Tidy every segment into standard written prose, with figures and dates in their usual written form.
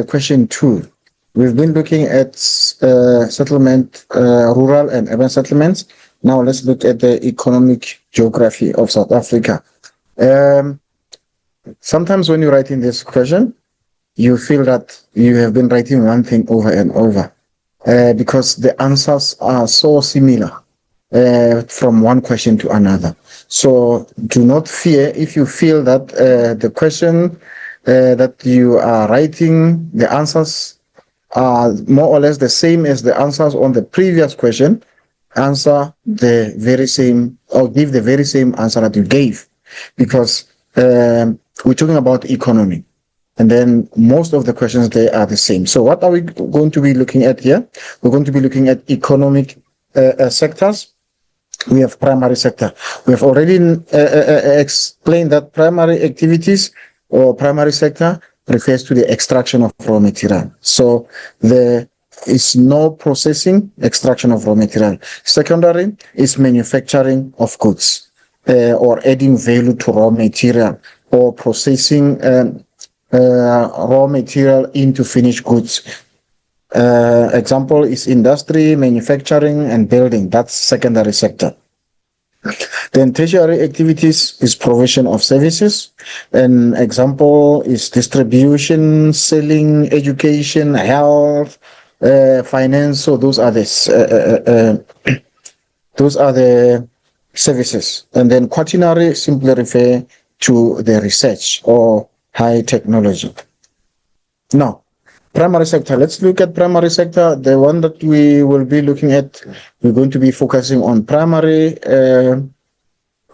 question 2. We've been looking at settlement, rural and urban settlements. Now let's look at the economic geography of South Africa. Um, Sometimes when you're writing this question, you feel that you have been writing one thing over and over because the answers are so similar from one question to another. So do not fear if you feel that the question that you are writing, the answers are more or less the same as the answers on the previous question. Answer the very same or give the very same answer that you gave, because we're talking about economy, and then most of the questions they are the same. So what are we going to be looking at here? We're going to be looking at economic sectors. We have primary sector. We have already explained that primary activities or primary sector refers to the extraction of raw material. So there is no processing, extraction of raw material. Secondary is manufacturing of goods or adding value to raw material or processing raw material into finished goods. Example is industry, manufacturing, and building. That's secondary sector. Then tertiary activities is provision of services. An example is distribution, selling, education, health, finance. So those are the services. And then quaternary simply refer to the research or high technology. Now, primary sector. Let's look at primary sector. The one that we will be looking at, we're going to be focusing on primary.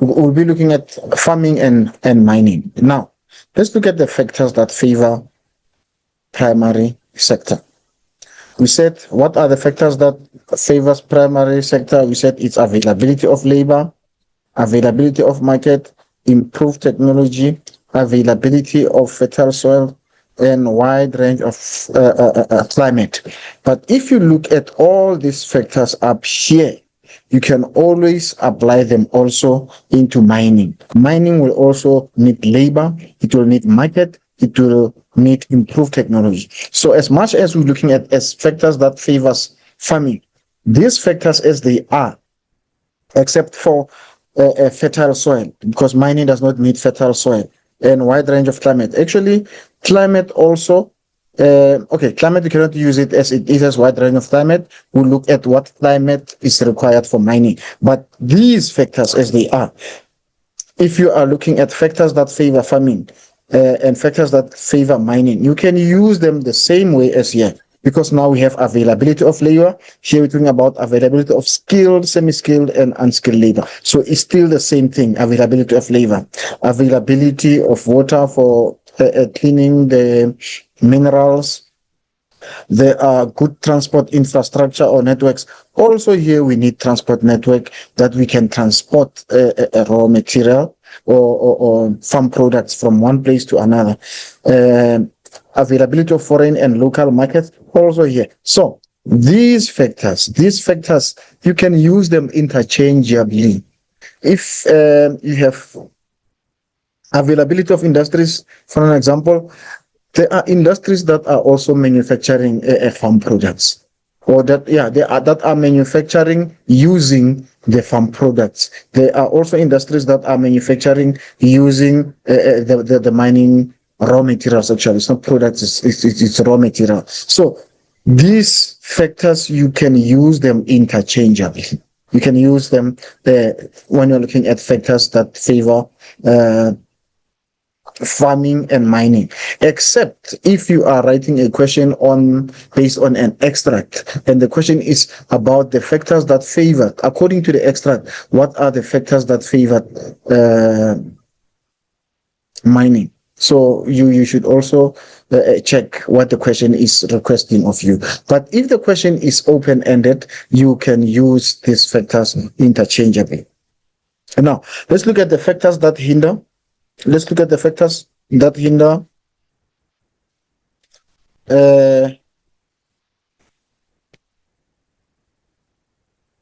We'll be looking at farming and mining. Now, let's look at the factors that favor primary sector. We said, what are the factors that favors primary sector? We said it's availability of labor, availability of market, improved technology, availability of fertile soil, and wide range of climate. But if you look at all these factors up here, you can always apply them also into mining. Mining will also need labor, it will need market, it will need improved technology. So as much as we're looking at as factors that favors farming, these factors as they are, except for fertile soil, because mining does not need fertile soil, and wide range of climate. Actually, climate also, climate, you cannot use it as it is as wide range of climate. We'll look at what climate is required for mining. But these factors as they are, if you are looking at factors that favor farming and factors that favor mining, you can use them the same way as here. Because now we have availability of labor. Here we're talking about availability of skilled, semi-skilled, and unskilled labor. So it's still the same thing, availability of labor, availability of water for cleaning the minerals. There are good transport infrastructure or networks. Also here we need transport network that we can transport raw material or farm products from one place to another. Availability of foreign and local markets also here. So these factors, you can use them interchangeably. If you have availability of industries, for an example, there are industries that are also manufacturing farm products, or that are manufacturing using the farm products. There are also industries that are manufacturing using the mining raw materials. Actually, it's not products, it's raw material. So these factors, you can use them interchangeably. You can use them when you're looking at factors that favor farming and mining, except if you are writing a question based on an extract, and the question is about the factors that favor, according to the extract, what are the factors that favor mining. So you should also check what the question is requesting of you. But if the question is open-ended, you can use these factors interchangeably. Now, let's look at the factors that hinder. Let's look at the factors that hinder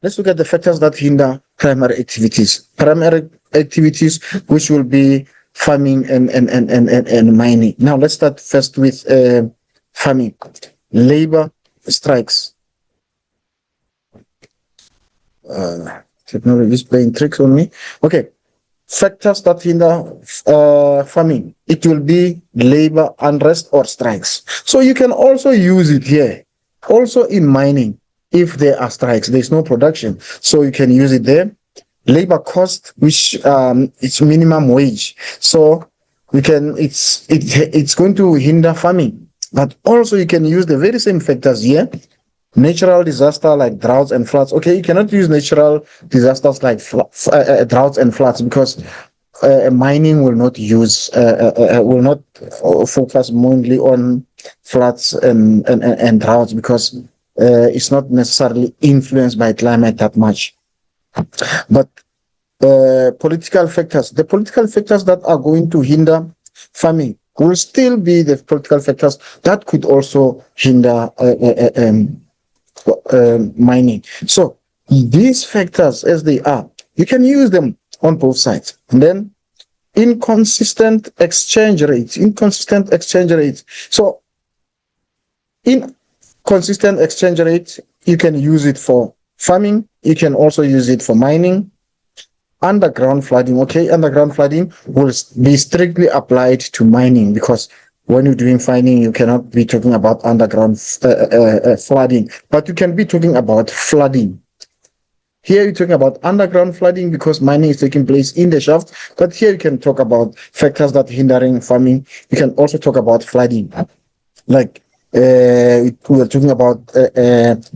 let's look at the factors that hinder primary activities. Primary activities, which will be farming and mining. Now let's start first with farming. Labor strikes. Technology is playing tricks on me. Okay. Factors that hinder farming. It will be labor unrest or strikes. So you can also use it here. Also in mining, if there are strikes, there's no production. So you can use it there. Labor cost, which it's minimum wage. So we can it's going to hinder farming. But also you can use the very same factors here. Natural disaster like droughts and floods. Okay, you cannot use natural disasters like droughts and floods because mining will not use will not focus mainly on floods and droughts because it's not necessarily influenced by climate that much. But political factors, the political factors that are going to hinder farming will still be the political factors that could also hinder mining. So these factors, as they are, you can use them on both sides. And then inconsistent exchange rates. So inconsistent exchange rates, you can use it for farming. You can also use it for mining. Underground flooding. Okay, underground flooding will be strictly applied to mining because when you're doing mining, you cannot be talking about underground flooding, but you can be talking about flooding. Here you're talking about underground flooding because mining is taking place in the shaft, but here you can talk about factors that hindering farming. You can also talk about flooding, like we were talking about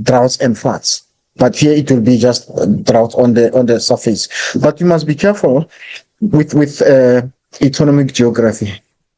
droughts and floods. But here it will be just drought on the surface. But you must be careful with economic geography,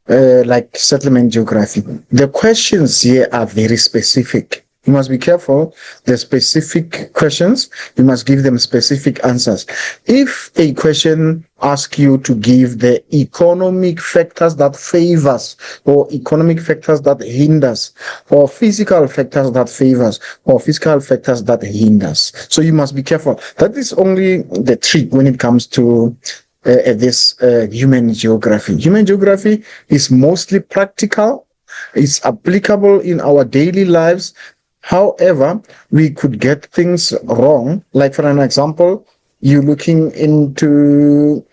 like settlement geography. The questions here are very specific. You must be careful. The specific questions, you must give them specific answers. If a question asks you to give the economic factors that favors, or economic factors that hinders, or physical factors that favors, or physical factors that hinders, so you must be careful. That is only the trick when it comes to this human geography. Human geography is mostly practical. It's applicable in our daily lives. However, we could get things wrong. Like for an example, you're looking into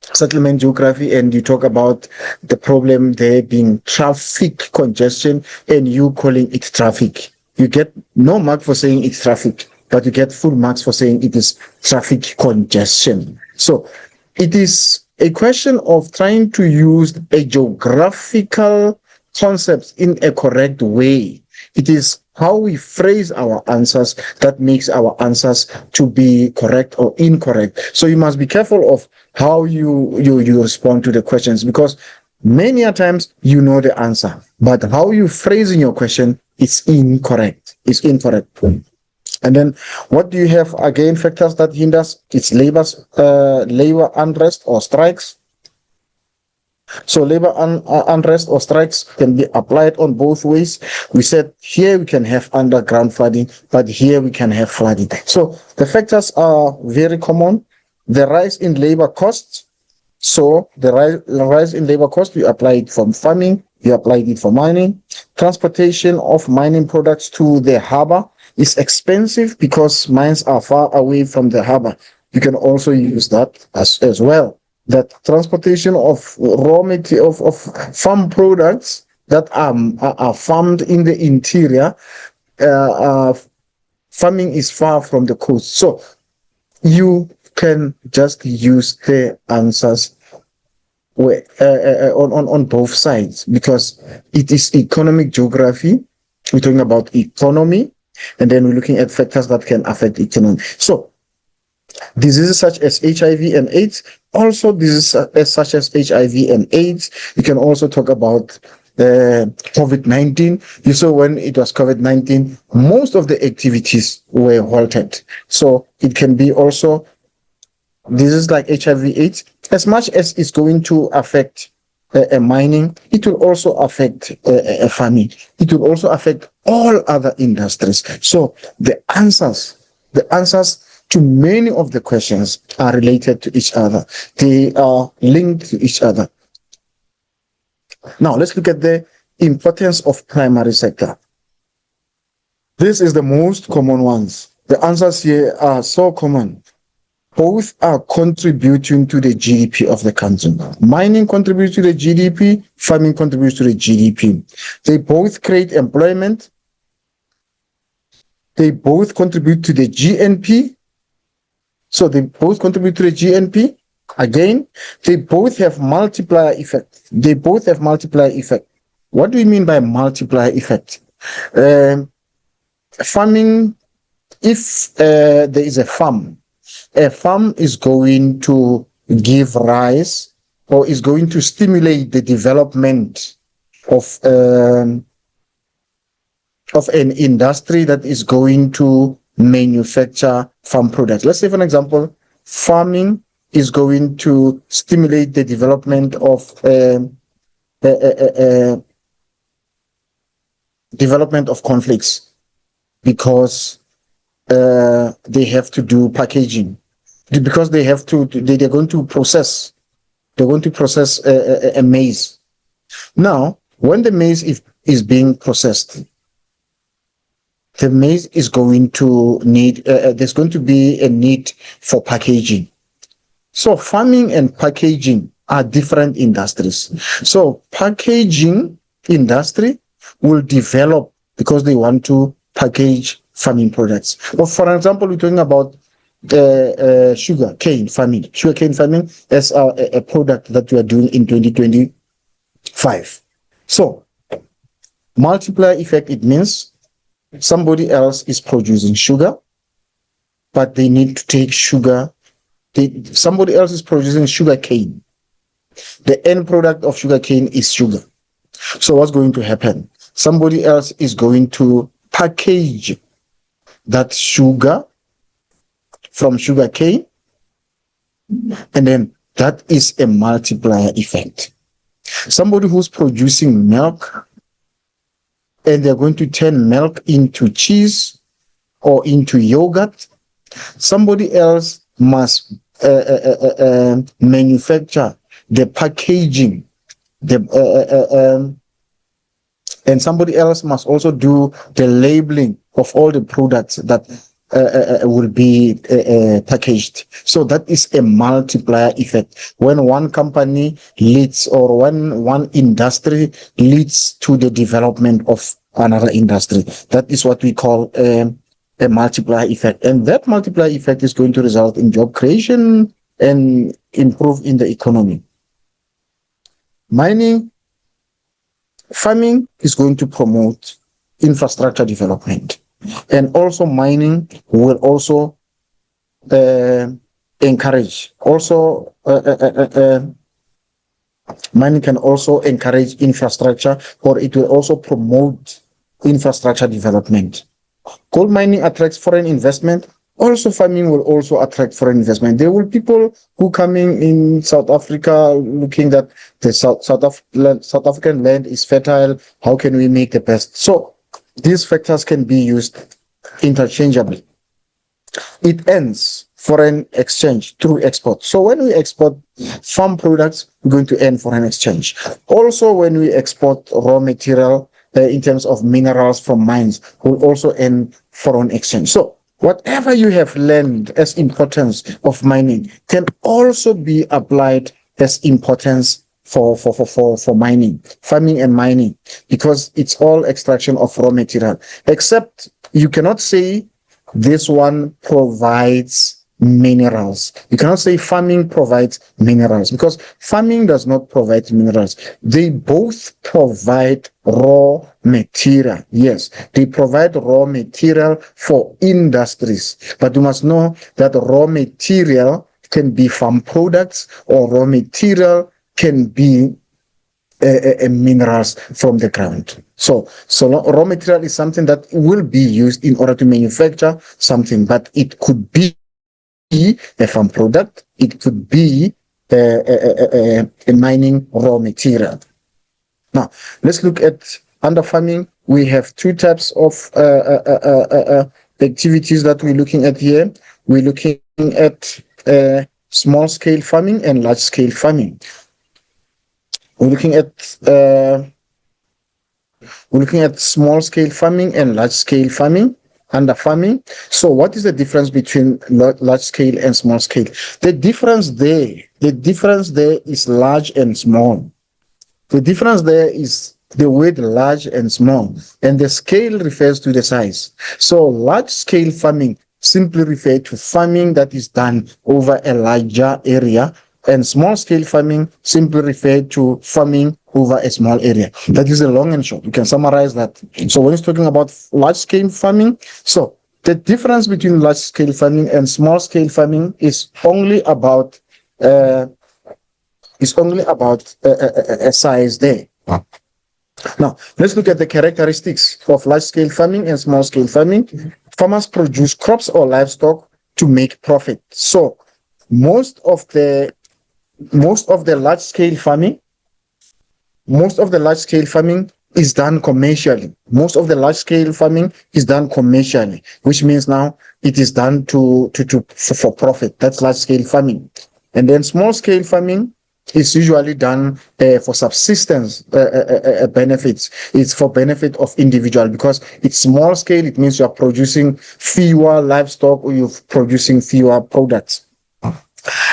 settlement geography and you talk about the problem there being traffic congestion and you calling it traffic. You get no mark for saying it's traffic, but you get full marks for saying it is traffic congestion. So it is a question of trying to use a geographical concept in a correct way. It is how we phrase our answers that makes our answers to be correct or incorrect. So you must be careful of how you respond to the questions, because many a times you know the answer, but how you phrasing your question is incorrect. And then what do you have again? Factors that hinders, it's labor unrest or strikes. So labor unrest or strikes can be applied on both ways. We said here we can have underground flooding, but here we can have flooding. So the factors are very common. The rise in labor costs. So the rise in labor cost, you apply it from farming, you apply it for mining. Transportation of mining products to the harbor is expensive because mines are far away from the harbor. You can also use that as well. That transportation of raw material of farm products that are farmed in the interior, farming is far from the coast. So you can just use the answers on both sides, because it is economic geography. We're talking about economy, and then we're looking at factors that can affect economy. So diseases such as HIV and AIDS, also diseases such as HIV and AIDS. You can also talk about COVID-19. You saw when it was COVID-19, most of the activities were halted. So it can be also diseases like HIV AIDS. As much as it's going to affect mining, it will also affect farming. It will also affect all other industries. So the answers to many of the questions are related to each other. They are linked to each other. Now let's look at the importance of primary sector. This is the most common ones. The answers here are so common. Both are contributing to the GDP of the country. Mining contributes to the GDP, farming contributes to the GDP. They both create employment. They both contribute to the GNP. So they both contribute to the GNP. Again, they both have multiplier effect. They both have multiplier effect. What do we mean by multiplier effect? Farming, if there is a farm is going to give rise or is going to stimulate the development of an industry that is going to manufacture farm products. Let's say, for example, farming is going to stimulate the development of cornflakes because they have to do packaging, because they're going to process a maize. Now, when the maize is being processed, the maize is going to need, there's going to be a need for packaging. So farming and packaging are different industries. So packaging industry will develop because they want to package farming products. Well, for example, we're talking about sugar cane farming. Sugar cane farming is a product that we are doing in 2025. So multiplier effect, it means somebody else is producing sugar, but they need to take sugar. Somebody else is producing sugar cane. The end product of sugar cane is sugar. So what's going to happen? Somebody else is going to package that sugar from sugar cane, and then that is a multiplier effect. Somebody who's producing milk, and they're going to turn milk into cheese or into yogurt. Somebody else must manufacture the packaging, and somebody else must also do the labeling of all the products that will be packaged. So that is a multiplier effect. When one company leads, or when one industry leads to the development of another industry, that is what we call a multiplier effect. And that multiplier effect is going to result in job creation and improve in the economy. Farming is going to promote infrastructure development, and also mining will also encourage. Also, mining can also encourage infrastructure, or it will also promote infrastructure development. Gold mining attracts foreign investment. Also, farming will also attract foreign investment. There will be people who coming in South Africa looking that the South African land is fertile. How can we make the best? So these factors can be used interchangeably. It ends foreign exchange through export. So when we export farm products, we're going to earn foreign exchange. Also, when we export raw material in terms of minerals from mines, we'll also earn foreign exchange. So whatever you have learned as importance of mining can also be applied as importance for mining, farming and mining, because it's all extraction of raw material. Except you cannot say this one provides minerals. You cannot say farming provides minerals, because farming does not provide minerals. They both provide raw material. Yes, they provide raw material for industries, but you must know that raw material can be farm products, or raw material can be minerals from the ground. So raw material is something that will be used in order to manufacture something, but it could be a farm product, it could be a mining raw material. Now, let's look at under farming. We have two types of activities that we're looking at here. We're looking at small scale farming and large scale farming. We're looking at we're looking at small scale farming and large scale farming. Under farming. So what is the difference between large scale and small scale? The difference there is large and small. The difference there is the word large and small, and the scale refers to the size. So large scale farming simply refers to farming that is done over a larger area, and small scale farming simply refers to farming over a small area. That is the long and short. You can summarize that. So when it's talking about large scale farming, so the difference between large scale farming and small scale farming is only about uh, a size there. Now, let's look at the characteristics of large-scale farming and small-scale farming. Farmers produce crops or livestock to make profit. So, most of the large-scale farming, most of the large-scale farming is done commercially. Most of the large-scale farming is done commercially, which means now it is done for profit. That's large-scale farming. And then small-scale farming is usually done for subsistence benefits. It's for benefit of individual because it's small scale. It means you are producing fewer livestock or you're producing fewer products.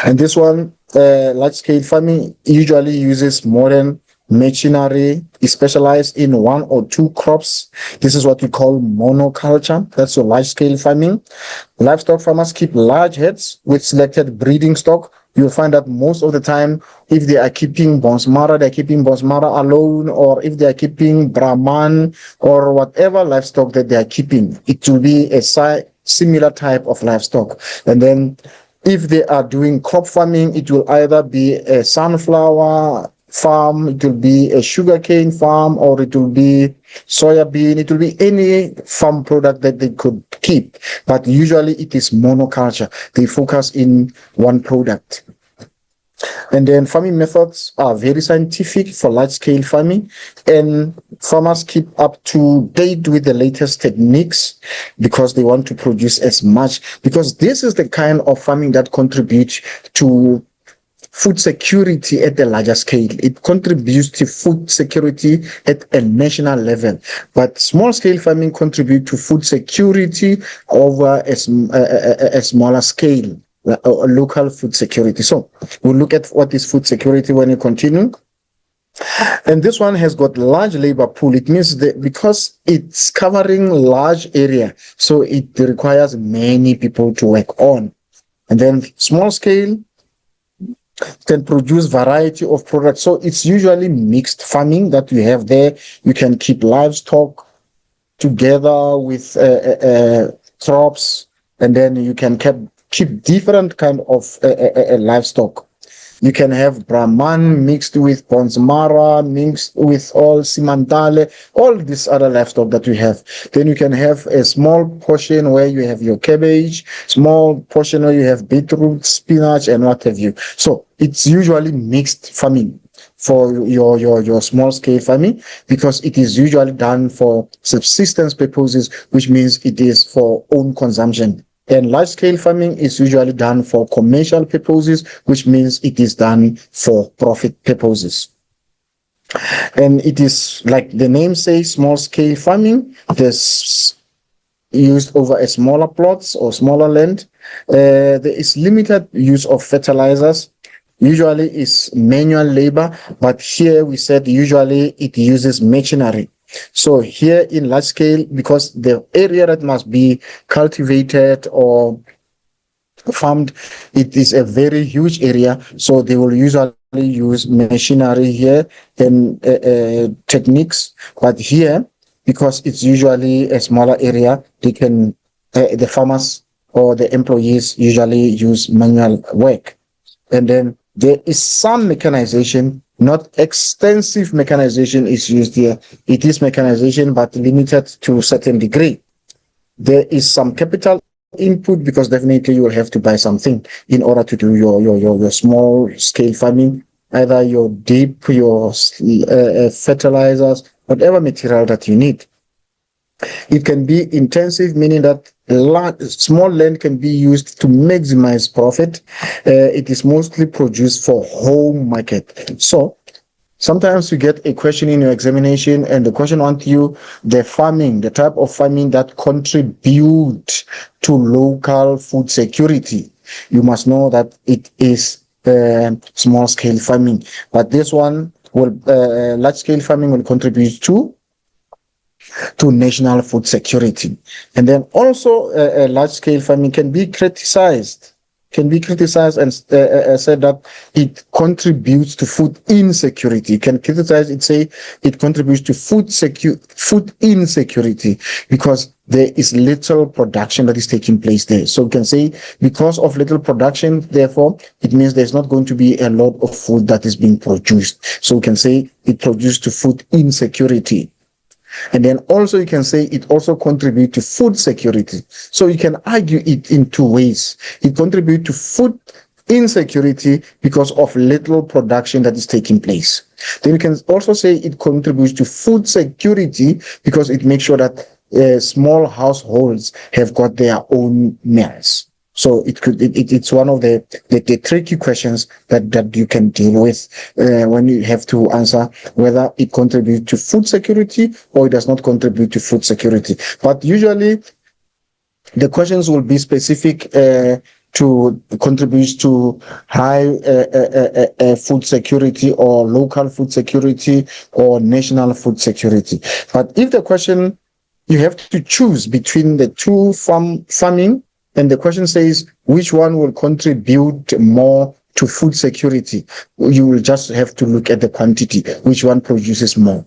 And this one, large scale farming usually uses modern machinery, is specialized in one or two crops. This is what we call monoculture. That's your large scale farming. Livestock farmers keep large herds with selected breeding stock. You'll find that most of the time, if they are keeping Bonsmara, they're keeping Bonsmara alone, or if they are keeping Brahman or whatever livestock that they are keeping, it will be a similar type of livestock. And then if they are doing crop farming, it will either be a sunflower farm, it will be a sugarcane farm, or it will be soya bean. It will be any farm product that they could keep, but usually it is monoculture. They focus in one product. And then farming methods are very scientific for large scale farming, and farmers keep up to date with the latest techniques because they want to produce as much, because this is the kind of farming that contributes to food security at a larger scale. It contributes to food security at a national level, but small scale farming contributes to food security over a smaller scale, local food security. So we'll look at what is food security when we continue. And this one has got large labor pool. It means that because it's covering large area, so it requires many people to work on. And then small scale can produce variety of products. So it's usually mixed farming that you have there. You can keep livestock together with crops, and then you can keep different kind of livestock. You can have Brahman mixed with Bonsmara, mixed with all Simantale, all these other livestock that you have. Then you can have a small portion where you have your cabbage, small portion where you have beetroot, spinach, and what have you. So it's usually mixed farming for your small scale farming, because it is usually done for subsistence purposes, which means it is for own consumption. And large scale farming is usually done for commercial purposes, which means it is done for profit purposes. And it is, like the name says, small scale farming. This used over a smaller plots or smaller land. There is limited use of fertilizers. Usually is manual labor, but here we said usually it uses machinery. So here in large scale, because the area that must be cultivated or farmed, it is a very huge area. So they will usually use machinery here and techniques. But here, because it's usually a smaller area, they can, the farmers or the employees usually use manual work. And then there is some mechanization. Not extensive mechanization is used here. It is mechanization, but limited to a certain degree. There is some capital input, because definitely you will have to buy something in order to do your small scale farming, either your dip, your fertilizers, whatever material that you need. It can be intensive, meaning that small land can be used to maximize profit. It is mostly produced for home market. So Sometimes you get a question in your examination and the question wants you the type of farming that contribute to local food security. You must know that it is small scale farming, but this one will large scale farming will contribute to national food security. And then also large scale farming can be criticized and said that it contributes to food insecurity. You can criticize it, say it contributes to food insecurity because there is little production that is taking place there. So we can say because of little production, therefore, it means there's not going to be a lot of food that is being produced. So we can say it produces to food insecurity. And then also you can say it also contributes to food security. So you can argue it in two ways. It contributes to food insecurity because of little production that is taking place. Then you can also say it contributes to food security because it makes sure that small households have got their own meals. So it's one of the tricky questions that you can deal with when you have to answer whether it contributes to food security or it does not contribute to food security. But usually the questions will be specific to contribute to high food security or local food security or national food security. But if the question, you have to choose between the two farming, and the question says which one will contribute more to food security, you will just have to look at the quantity, which one produces more.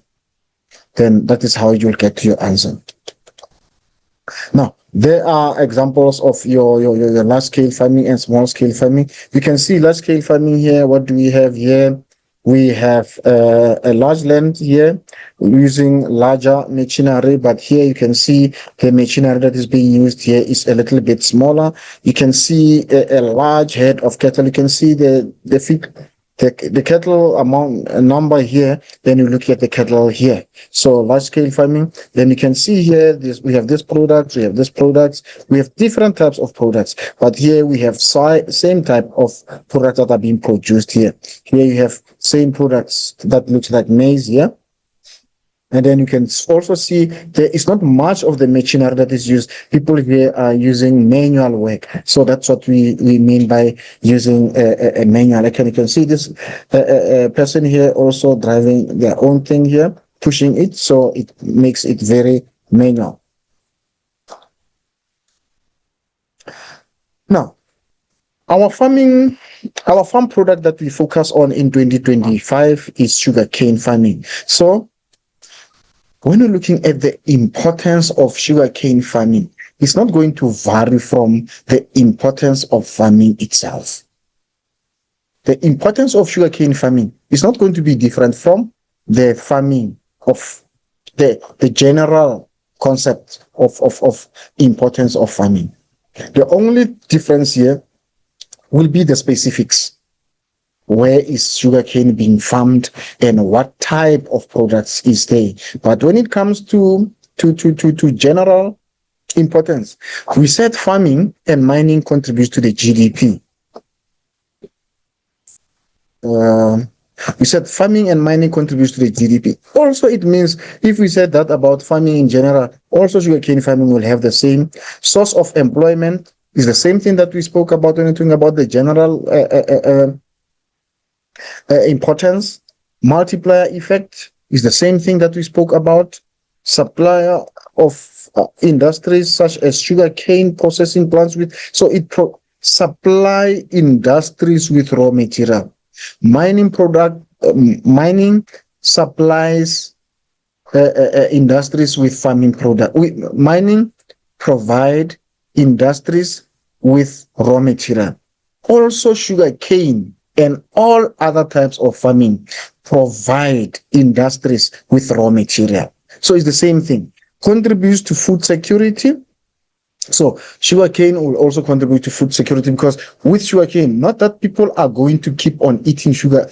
Then that is how you'll get your answer. Now, there are examples of your large scale farming and small scale farming. You can see large scale farming here. What do we have here? We have a large land here using larger machinery, but here you can see the machinery that is being used here is a little bit smaller. You can see a large head of cattle. You can see the cattle number here. Then you look at the cattle here. So large scale farming. Then you can see here we have this product, we have this products, we have different types of products. But here we have same type of products that are being produced here. Here you have same products that looks like maize here. And then you can also see there is not much of the machinery that is used. People here are using manual work. So that's what we mean by using a manual. Like you can see this person here also driving their own thing here, pushing it. So it makes it very manual. Now, our farm product that we focus on in 2025 is sugarcane farming. So when you're looking at the importance of sugarcane farming, it's not going to vary from the importance of farming itself. The importance of sugarcane farming is not going to be different from the farming of the general concept of importance of farming. The only difference here will be the specifics. Where is sugarcane being farmed and what type of products is there? But when it comes to general importance, we said farming and mining contributes to the GDP. We said farming and mining contributes to the GDP. Also, it means if we said that about farming in general, also sugarcane farming will have the same source of employment. Is the same thing that we spoke about when we talking about the general importance. Multiplier effect is the same thing that we spoke about. Supplier of industries such as sugarcane processing plants so it supply industries with raw material. Mining supplies industries with farming product. Mining provide industries with raw material. Also sugarcane and all other types of farming provide industries with raw material. So it's the same thing. Contributes to food security. So sugarcane will also contribute to food security because with sugarcane, not that people are going to keep on eating sugar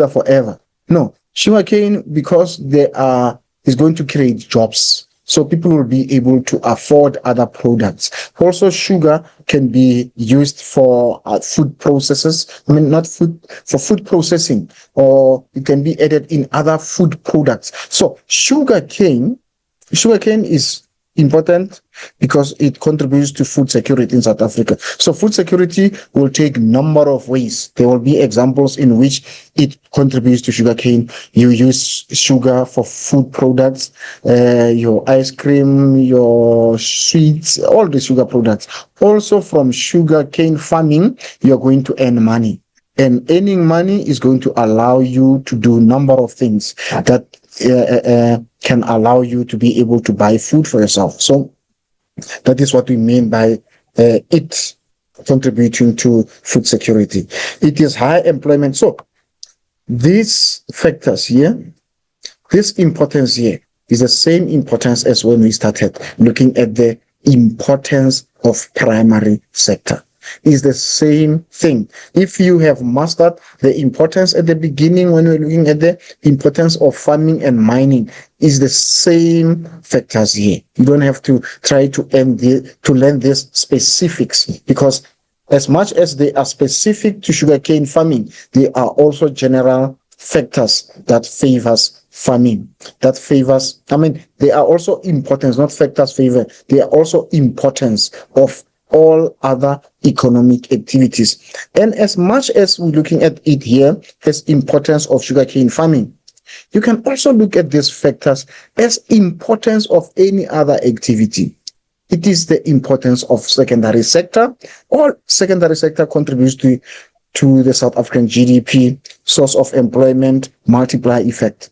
forever. No, sugarcane because is going to create jobs. So people will be able to afford other products. Also, sugar can be used for food processes. I mean, not food, for food processing, or it can be added in other food products. So sugarcane is important because it contributes to food security in South Africa. So food security will take number of ways. There will be examples in which it contributes to sugarcane. You use sugar for food products, your ice cream, your sweets, all the sugar products. Also from sugarcane farming, you're going to earn money. And earning money is going to allow you to do a number of things that can allow you to be able to buy food for yourself. So that is what we mean by it contributing to food security. It is high employment. So these factors here, this importance here is the same importance as when we started looking at the importance of primary sector. Is the same thing. If you have mastered the importance at the beginning when we're looking at the importance of farming and mining, is the same factors here. You don't have to try to learn these specifics, because as much as they are specific to sugarcane farming, they are also general factors that favors farming, that favors, they are also importance, not factors favor, they are also importance of all other economic activities. And as much as we're looking at it here as importance of sugarcane farming, you can also look at these factors as importance of any other activity. It is the importance of secondary sector. All secondary sector contributes to the South African GDP, source of employment, multiplier effect.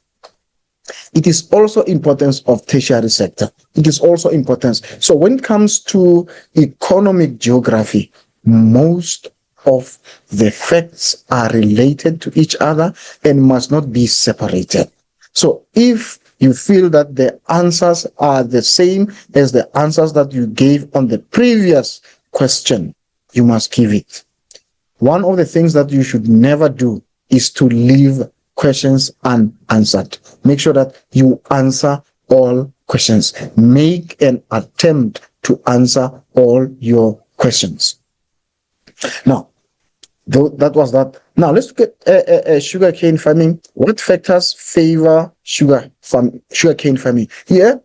It is also importance of tertiary sector. It is also importance. So when it comes to economic geography, most of the facts are related to each other and must not be separated. So if you feel that the answers are the same as the answers that you gave on the previous question, you must give it. One of the things that you should never do is to leave questions unanswered. Make sure that you answer all questions. Make an attempt to answer all your questions. Now, that was that. Now, let's look at sugarcane farming. What factors favor sugarcane farming? Here,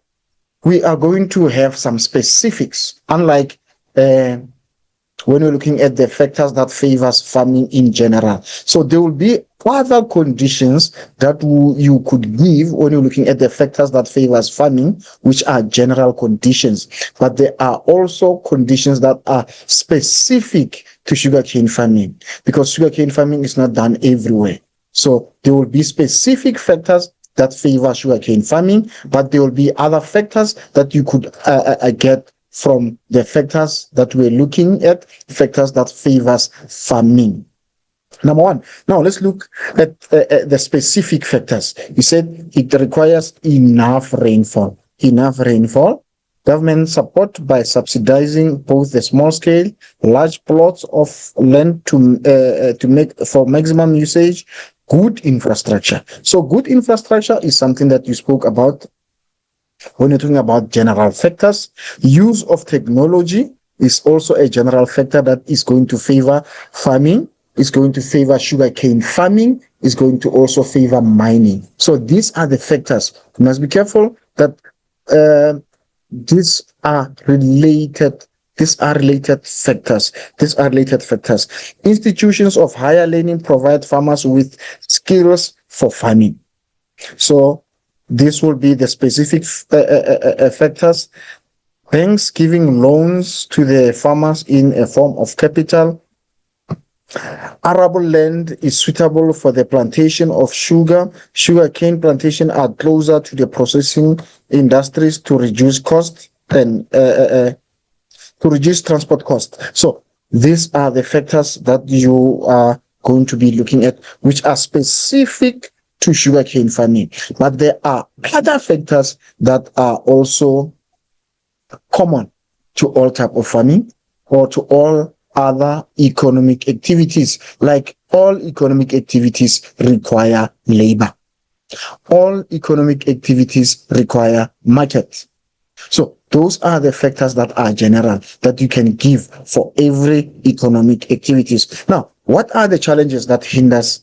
we are going to have some specifics, unlike when we're looking at the factors that favors farming in general. So there will be other conditions that you could give when you're looking at the factors that favors farming, which are general conditions. But there are also conditions that are specific to sugarcane farming, because sugarcane farming is not done everywhere. So there will be specific factors that favor sugarcane farming, but there will be other factors that you could get from the factors that we're looking at, factors that favors farming. Number one. Now let's look at the specific factors. You said it requires enough rainfall. Enough rainfall. Government support by subsidizing both the small scale, large plots of land to make for maximum usage. Good infrastructure. So good infrastructure is something that you spoke about when you're talking about general factors. Use of technology is also a general factor that is going to favor farming, is going to favor sugarcane farming, is going to also favor mining. So these are the factors. You must be careful that these are related. These are related factors. These are related factors. Institutions of higher learning provide farmers with skills for farming. So this will be the specific factors. Banks giving loans to the farmers in a form of capital. Arable land is suitable for the plantation of sugar. Sugarcane plantation are closer to the processing industries to reduce costs and to reduce transport costs. So these are the factors that you are going to be looking at, which are specific to sugarcane farming. But there are other factors that are also common to all type of farming or to all other economic activities. Like all economic activities require labor. All economic activities require market. So those are the factors that are general that you can give for every economic activities. Now, what are the challenges that hinders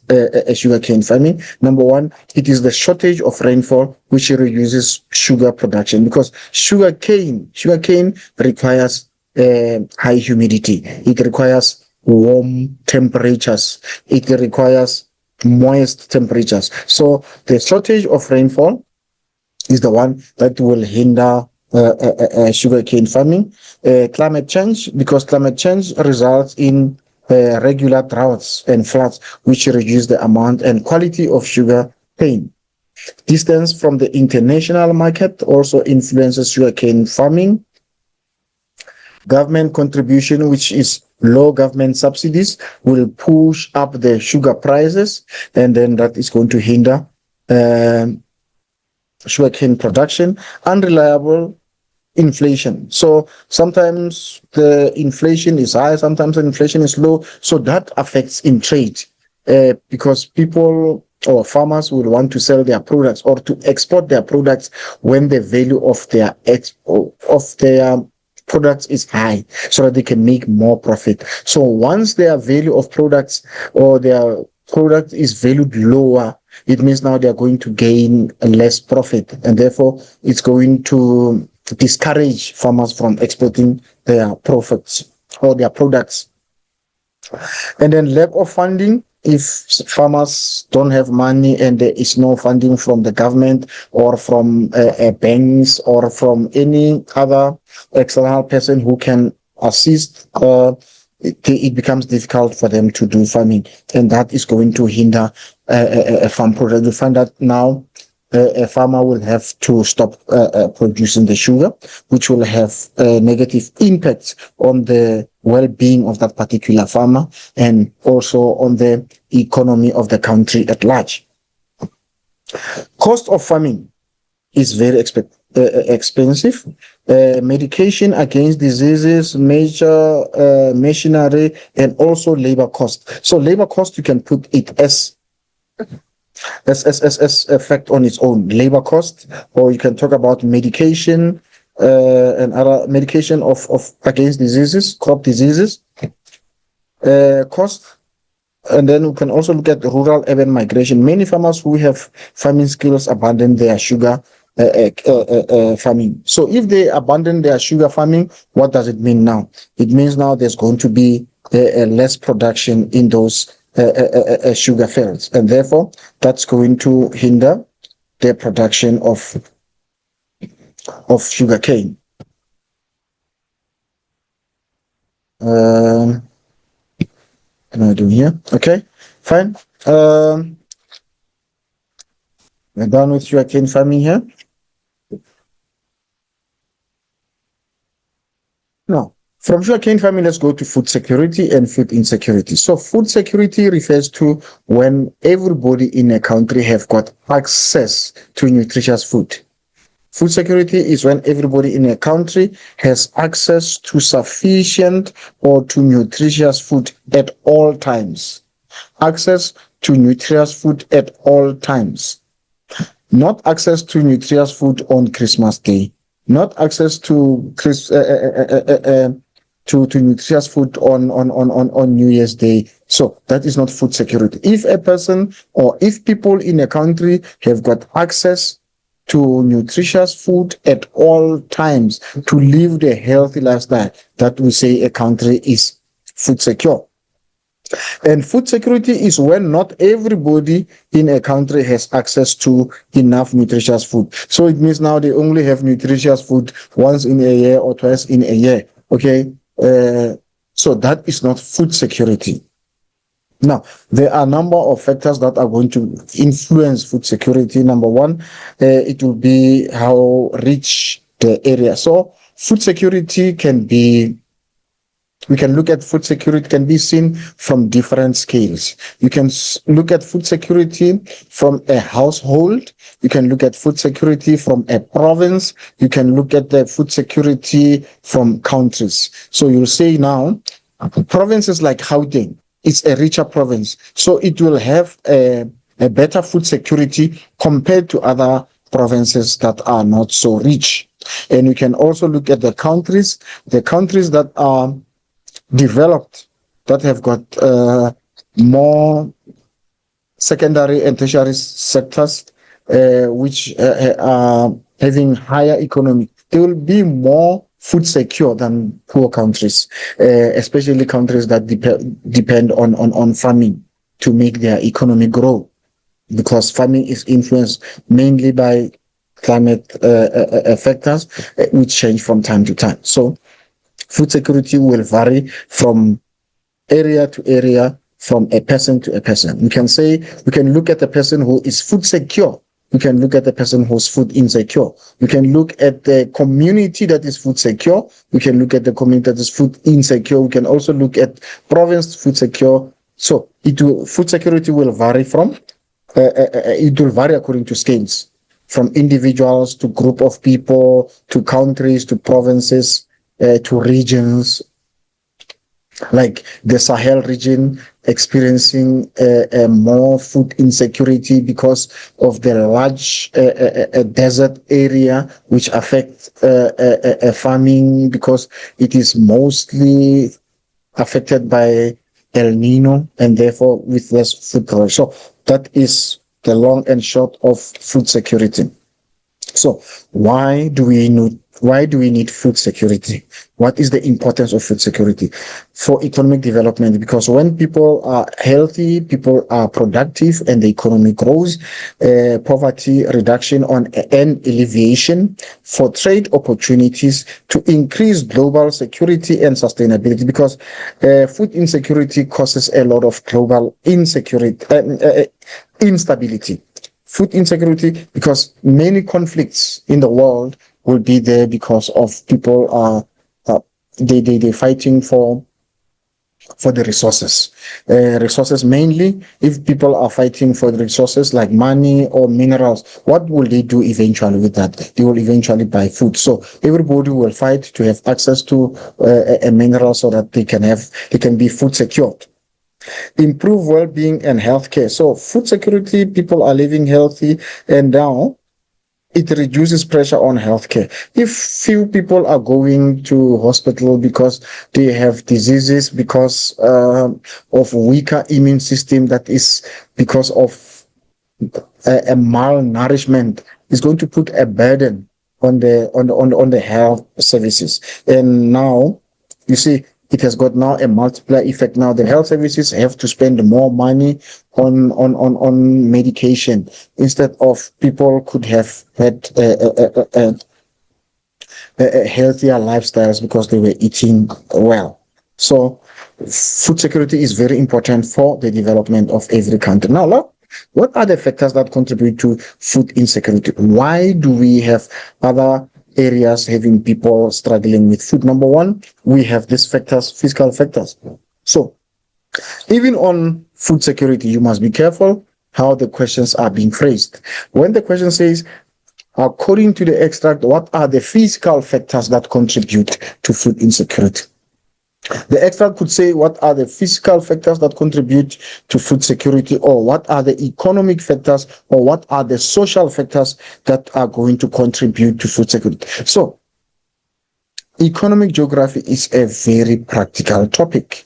sugarcane farming? Number one, it is the shortage of rainfall, which reduces sugar production because sugarcane requires high humidity. It requires warm temperatures. It requires moist temperatures. So the shortage of rainfall is the one that will hinder sugarcane farming. Climate change, because climate change results in regular droughts and floods, which reduce the amount and quality of sugar cane. Distance from the international market also influences sugarcane farming. Government contribution, which is low government subsidies, will push up the sugar prices, and then that is going to hinder um sugarcane production. Unreliable inflation. So sometimes the inflation is high, sometimes the inflation is low. So that affects in trade because people or farmers will want to sell their products or to export their products when the value of their products is high so that they can make more profit. So once their value of products or their product is valued lower, it means now they are going to gain less profit, and therefore it's going to discourage farmers from exporting their profits or their products. And then lack of funding. If farmers don't have money and there is no funding from the government or from banks or from any other external person who can assist, it becomes difficult for them to do farming, and that is going to hinder a farm product. You find that now a farmer will have to stop producing the sugar, which will have negative impacts on the well-being of that particular farmer and also on the economy of the country at large. Cost of farming is very expensive. Medication against diseases, major machinery, and also labor cost. So labor cost, you can put it as effect on its own, labor cost, or you can talk about medication and other medication of against diseases, crop diseases, cost. And then we can also look at rural urban migration. Many farmers who have farming skills abandon their sugar farming. So if they abandon their sugar farming, what does it mean now? It means now there's going to be less production in those sugar fields, and therefore that's going to hinder the production of sugar cane. What am I doing here? Okay, fine. We're done with sugar cane farming here. Now, from sugarcane farming, let's go to food security and food insecurity. So food security refers to when everybody in a country have got access to nutritious food. Food security is when everybody in a country has access to sufficient or to nutritious food at all times. Access to nutritious food at all times. Not access to nutritious food on Christmas Day. Not access to to nutritious food on New Year's Day. So that is not food security. If a person or if people in a country have got access to nutritious food at all times to live the healthy lifestyle, that we say a country is food secure. And food security is when not everybody in a country has access to enough nutritious food. So it means now they only have nutritious food once in a year or twice in a year. Okay. So that is not food security. Now, there are a number of factors that are going to influence food security. Number one, it will be how rich the area. So food security can be, we can look at food security can be seen from different scales. You can look at food security from a household. You can look at food security from a province. You can look at the food security from countries. So you'll say now, provinces like Gauteng, it's a richer province. So it will have a better food security compared to other provinces that are not so rich. And we can also look at the countries that are developed, that have got more secondary and tertiary sectors, which are having higher economy. They will be more food secure than poor countries, especially countries that depend on farming to make their economy grow, because farming is influenced mainly by climate factors, which change from time to time. So food security will vary from area to area, from a person to a person. We can look at a person who is food secure. We can look at the person who's food insecure. We can look at the community that is food secure. We can look at the community that is food insecure. We can also look at province food secure. So food security will vary it will vary according to scales, from individuals to group of people, to countries, to provinces, to regions, like the Sahel region experiencing more food insecurity because of the large desert area, which affects farming, because it is mostly affected by El Nino, and therefore with less food production. So that is the long and short of food security. So why do we need food security? What is the importance of food security for economic development? Because when people are healthy, people are productive, and the economy grows, poverty reduction and alleviation, for trade opportunities, to increase global security and sustainability, because food insecurity causes a lot of global instability. Food insecurity, because many conflicts in the world will be there because of people they fighting for the resources. Resources mainly, if people are fighting for the resources like money or minerals, what will they do eventually with that? They will eventually buy food. So everybody will fight to have access to a mineral, so that they can be food secured. Improve well-being and healthcare. So food security, people are living healthy, and now it reduces pressure on healthcare. If few people are going to hospital because they have diseases, because of weaker immune system, that is because of a malnourishment, is going to put a burden on the health services. And now you see, it has got now a multiplier effect. Now the health services have to spend more money on medication, instead of people could have had healthier lifestyles because they were eating well. So food security is very important for the development of every country. Now, look, what are the factors that contribute to food insecurity? Why do we have other areas having people struggling with food? Number one, we have these factors, fiscal factors. So even on food security, you must be careful how the questions are being phrased. When the question says, according to the extract, what are the fiscal factors that contribute to food insecurity? The extract could say, what are the fiscal factors that contribute to food security, or what are the economic factors, or what are the social factors that are going to contribute to food security. So economic geography is a very practical topic.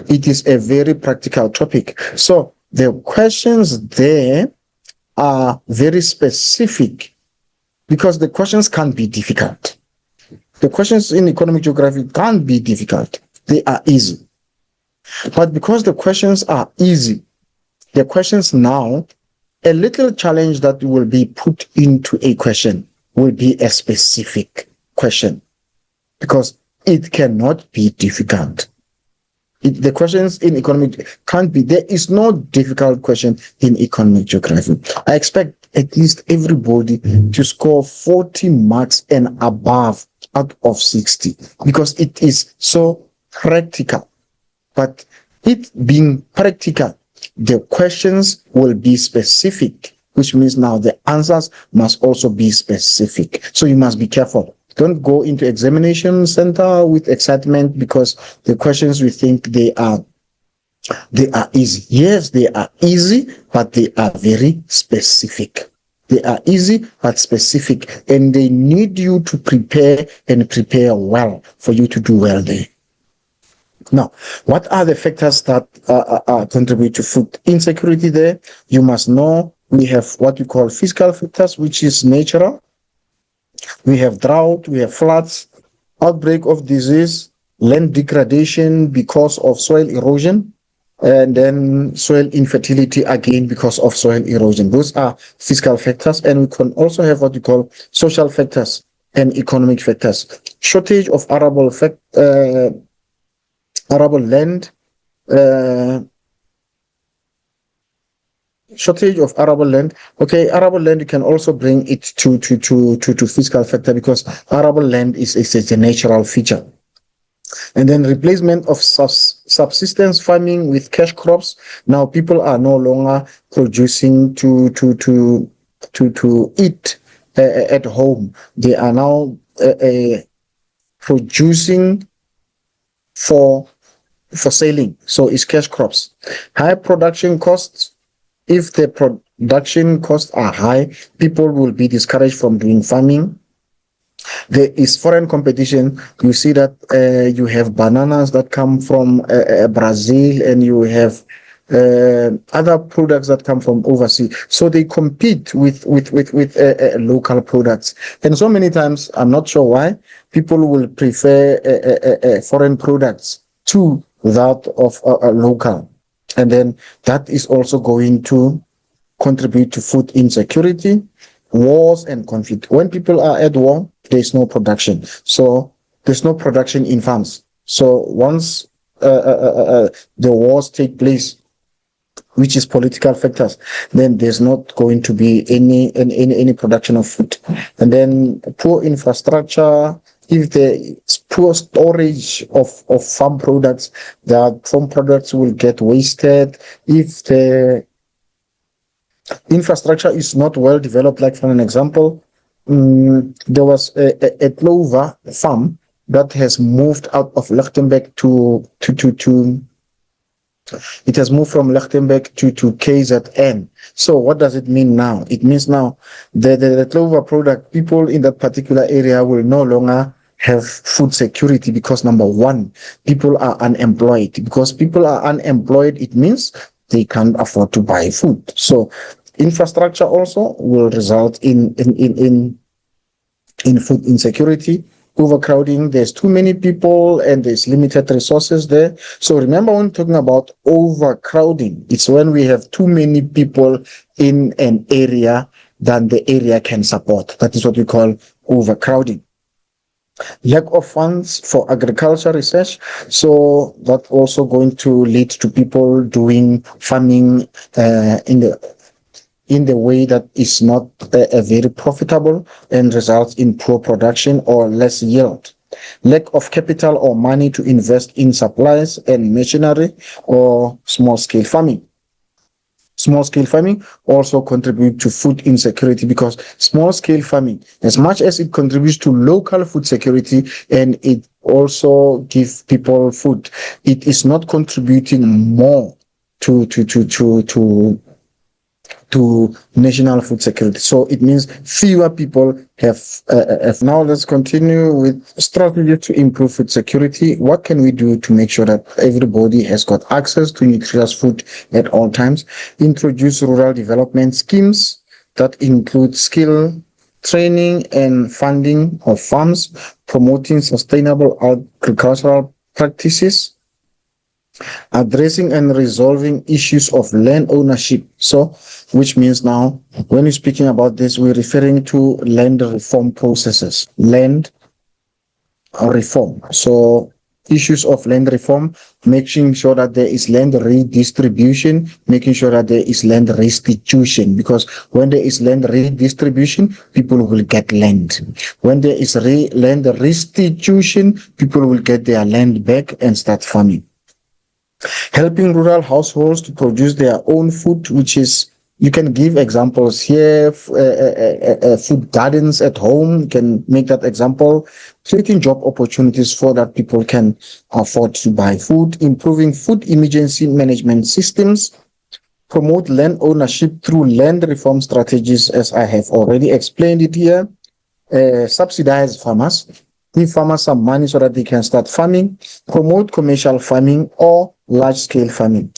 It is a very practical topic. So the questions there are very specific, because the questions can't be difficult. The questions in economic geography can't be difficult. They are easy. But because the questions are easy, the questions now, a little challenge that will be put into a question will be a specific question, because it cannot be difficult. The questions in economic can't be, there is no difficult question in economic geography. I expect at least everybody to score 40 marks and above out of 60, because it is so practical. But it being practical, the questions will be specific, which means now the answers must also be specific. So you must be careful. Don't go into examination center with excitement because the questions we think they are easy. Yes, they are easy, but they are very specific. They are easy but specific, and they need you to prepare and prepare well for you to do well there. Now, what are the factors that contribute to food insecurity there? You must know we have what we call physical factors, which is natural. We have drought, we have floods, outbreak of disease, land degradation because of soil erosion, and then soil infertility again because of soil erosion. Those are physical factors, and we can also have what we call social factors and economic factors. Shortage of arable land, uh, shortage of arable land. Okay, arable land, you can also bring it to physical factor, because arable land is a natural feature. And then replacement of subsistence farming with cash crops. Now people are no longer producing to eat at home. They are now producing for selling. So it's cash crops. High production costs. If the production costs are high, people will be discouraged from doing farming. There is foreign competition. You see that you have bananas that come from Brazil, and you have other products that come from overseas. So they compete with local products. And so many times, I'm not sure why, people will prefer foreign products to that of local. And then that is also going to contribute to food insecurity, wars, and conflict. When people are at war, there's no production. So there's no production in farms. So once the wars take place, which is political factors, then there's not going to be any production of food. And then poor infrastructure. If there is poor storage of farm products, the farm products will get wasted. If the infrastructure is not well developed, like for an example, there was a clover farm that has moved out of Lichtenberg to it has moved from Lichtenberg to KZN. So what does it mean now? It means now the clover product, people in that particular area will no longer have food security, because number one, people are unemployed. Because people are unemployed, it means they can't afford to buy food. So infrastructure also will result in food insecurity. Overcrowding, there's too many people and there's limited resources there. So remember, when talking about overcrowding, it's when we have too many people in an area than the area can support. That is what we call overcrowding. Lack of funds for agriculture research. So that's also going to lead to people doing farming in the way that is not very profitable, and results in poor production or less yield. Lack of capital or money to invest in supplies and machinery, or small-scale farming. Small-scale farming also contribute to food insecurity, because small-scale farming, as much as it contributes to local food security and it also gives people food, it is not contributing more to national food security. So it means fewer people have. Now let's continue with strategy to improve food security. What can we do to make sure that everybody has got access to nutritious food at all times? Introduce rural development schemes that include skill training and funding of farms, promoting sustainable agricultural practices, addressing and resolving issues of land ownership. So, which means now, when we're speaking about this, we're referring to land reform processes, land reform. So, issues of land reform, making sure that there is land redistribution, making sure that there is land restitution, because when there is land redistribution, people will get land. When there is land restitution, people will get their land back and start farming. Helping rural households to produce their own food, which is, you can give examples here, food gardens at home, you can make that example. Creating job opportunities for that people can afford to buy food. Improving food emergency management systems, promote land ownership through land reform strategies, as I have already explained it here. Subsidize farmers, give farmers some money so that they can start farming, promote commercial farming or large scale farming.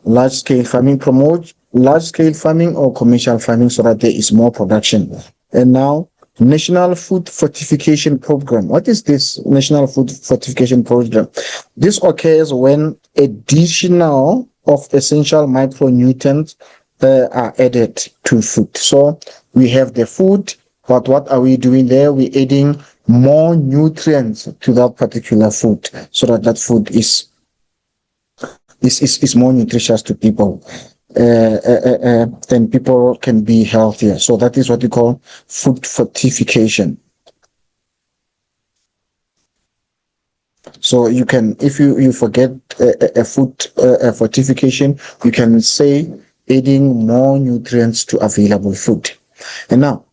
Large scale farming, promote large scale farming or commercial farming so that there is more production. And now, National Food Fortification Program. What is this National Food Fortification Program? This occurs when additional of essential micronutrients are added to food. So we have the food, but what are we doing there? We're adding more nutrients to that particular food so that that food is more nutritious to people. And people can be healthier. So that is what we call food fortification. So you can, if you forget a food fortification, you can say adding more nutrients to available food. And now,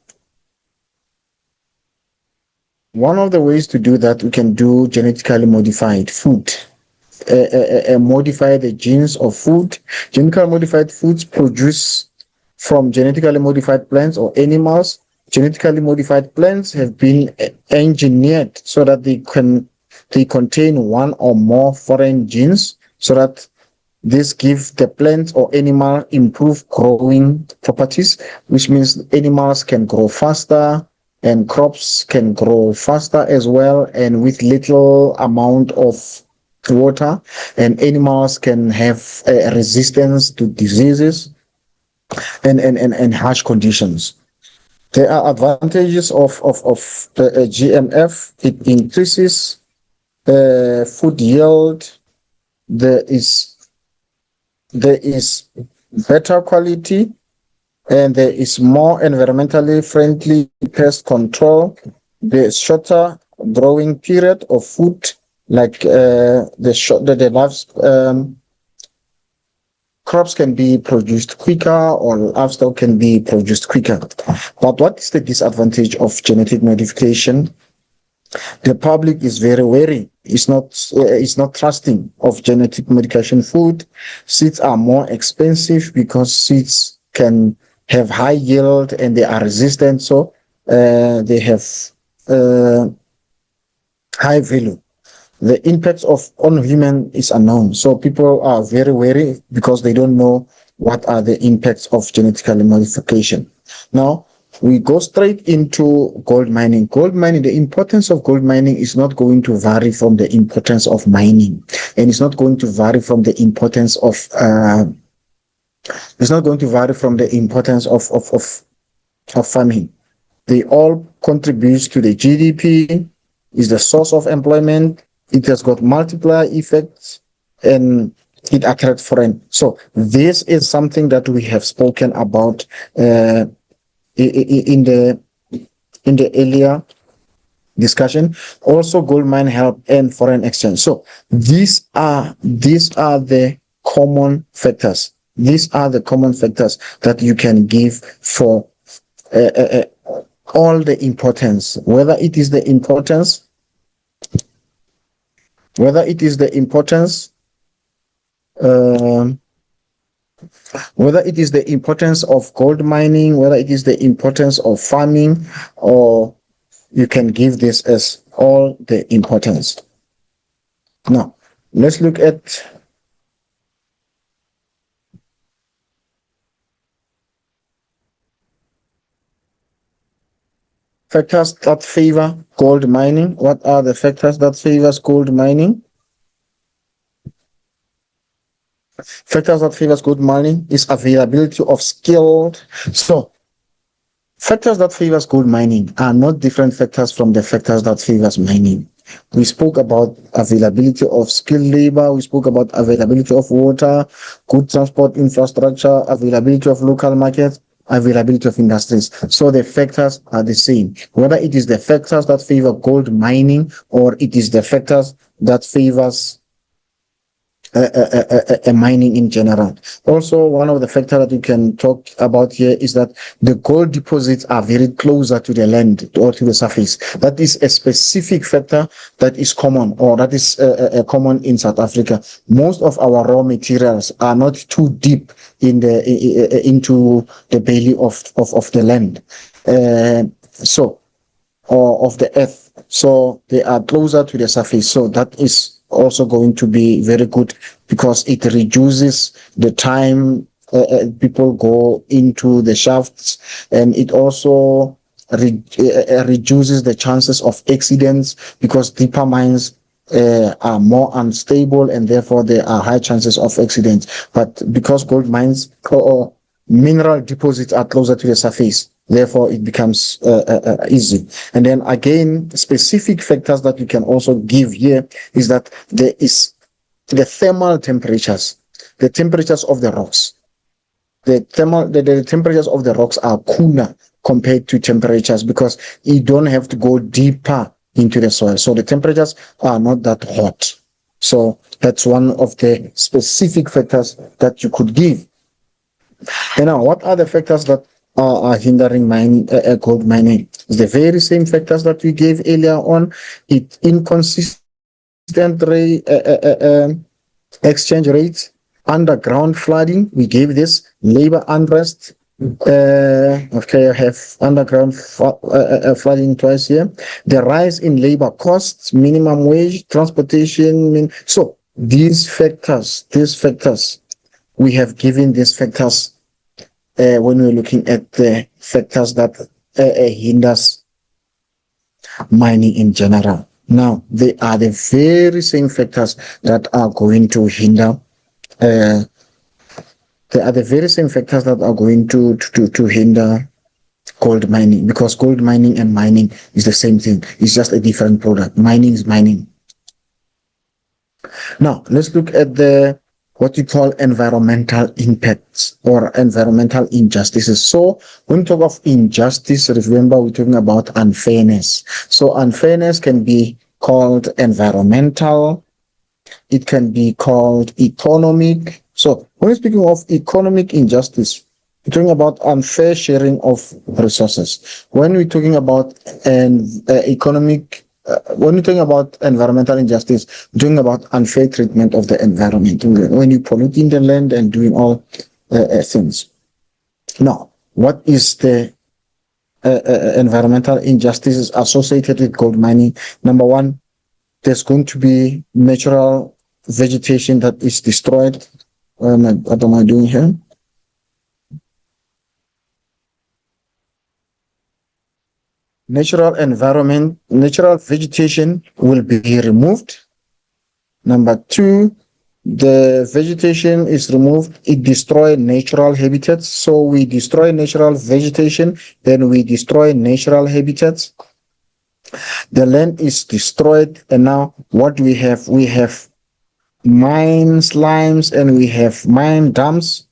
one of the ways to do that, we can do genetically modified food. Modify the genes of food. Genetically modified foods produce from genetically modified plants or animals. Genetically modified plants have been engineered so that they contain one or more foreign genes, so that this gives the plant or animal improved growing properties, which means animals can grow faster and crops can grow faster as well, and with little amount of water, and animals can have resistance to diseases and harsh conditions. There are advantages of the GMF. It increases food yield. There is better quality, and there is more environmentally friendly pest control. The shorter growing period of food, like the lives, crops can be produced quicker, or livestock can be produced quicker. But what is the disadvantage of genetic modification? The public is very wary. It's not trusting of genetic modification food. Seeds are more expensive because seeds can have high yield and they are resistant, so they have high value. The impacts on human is unknown, so people are very wary because they don't know what are the impacts of genetically modification. Now we go straight into gold mining. Gold mining, the importance of gold mining is not going to vary from the importance of mining, and it's not going to vary from the importance of farming. They all contribute to the GDP, is the source of employment. It has got multiplier effects, and it attracts foreign. So this is something that we have spoken about in the earlier discussion. Also, gold mine help and foreign exchange. So these are the common factors. These are the common factors that you can give for all the importance, whether it is the importance whether it is the importance of gold mining, whether it is the importance of farming, or you can give this as all the importance. Now, let's look at factors that favor gold mining. What are the factors that favors gold mining? Factors that favors gold mining is availability of skilled. So factors that favors gold mining are not different factors from the factors that favors mining. We spoke about availability of skilled labor. We spoke about availability of water, good transport infrastructure, availability of local markets, availability of industries. So the factors are the same, whether it is the factors that favor gold mining or it is the factors that favors mining in general. Also, one of the factors that we can talk about here is that the gold deposits are very closer to the land or to the surface. That is a specific factor that is common, or that is common in South Africa. Most of our raw materials are not too deep in the into the belly of the land. So or of the earth. So they are closer to the surface. So that is also going to be very good because it reduces the time people go into the shafts, and it also reduces the chances of accidents because deeper mines are more unstable, and therefore there are high chances of accidents. But because gold mines or mineral deposits are closer to the surface, therefore it becomes easy. And then again, specific factors that we can also give here is that there is the thermal temperatures, the temperatures of the rocks. The temperatures of the rocks are cooler compared to temperatures because you don't have to go deeper into the soil. So the temperatures are not that hot. So that's one of the specific factors that you could give. And now, what are the factors that are hindering gold mining? It's the very same factors that we gave earlier on. It inconsistent exchange rates, underground flooding. We gave this labor unrest. Okay, I have underground flooding twice here. The rise in labor costs, minimum wage, transportation. So these factors, we have given these factors when we're looking at the factors that hinders mining in general. Now, they are the very same factors that are going to hinder. They are the very same factors that are going to hinder gold mining, because gold mining and mining is the same thing. It's just a different product. Mining is mining. Now, let's look at the what we call environmental impacts or environmental injustices. So when we talk of injustice, remember we're talking about unfairness. So unfairness can be called environmental, it can be called economic. So when we're speaking of economic injustice, we're talking about unfair sharing of resources. When we're talking about an economic when you're talking about environmental injustice, doing about unfair treatment of the environment, when you're polluting the land and doing all things. Now, what is the environmental injustices associated with gold mining? Number one, there's going to be natural vegetation that is destroyed. What am I doing here? Natural environment, natural vegetation will be removed. Number two, the vegetation is removed, it destroys natural habitats. So we destroy natural vegetation, then we destroy natural habitats. The land is destroyed, and now what we have? We have mine slimes and we have mine dumps.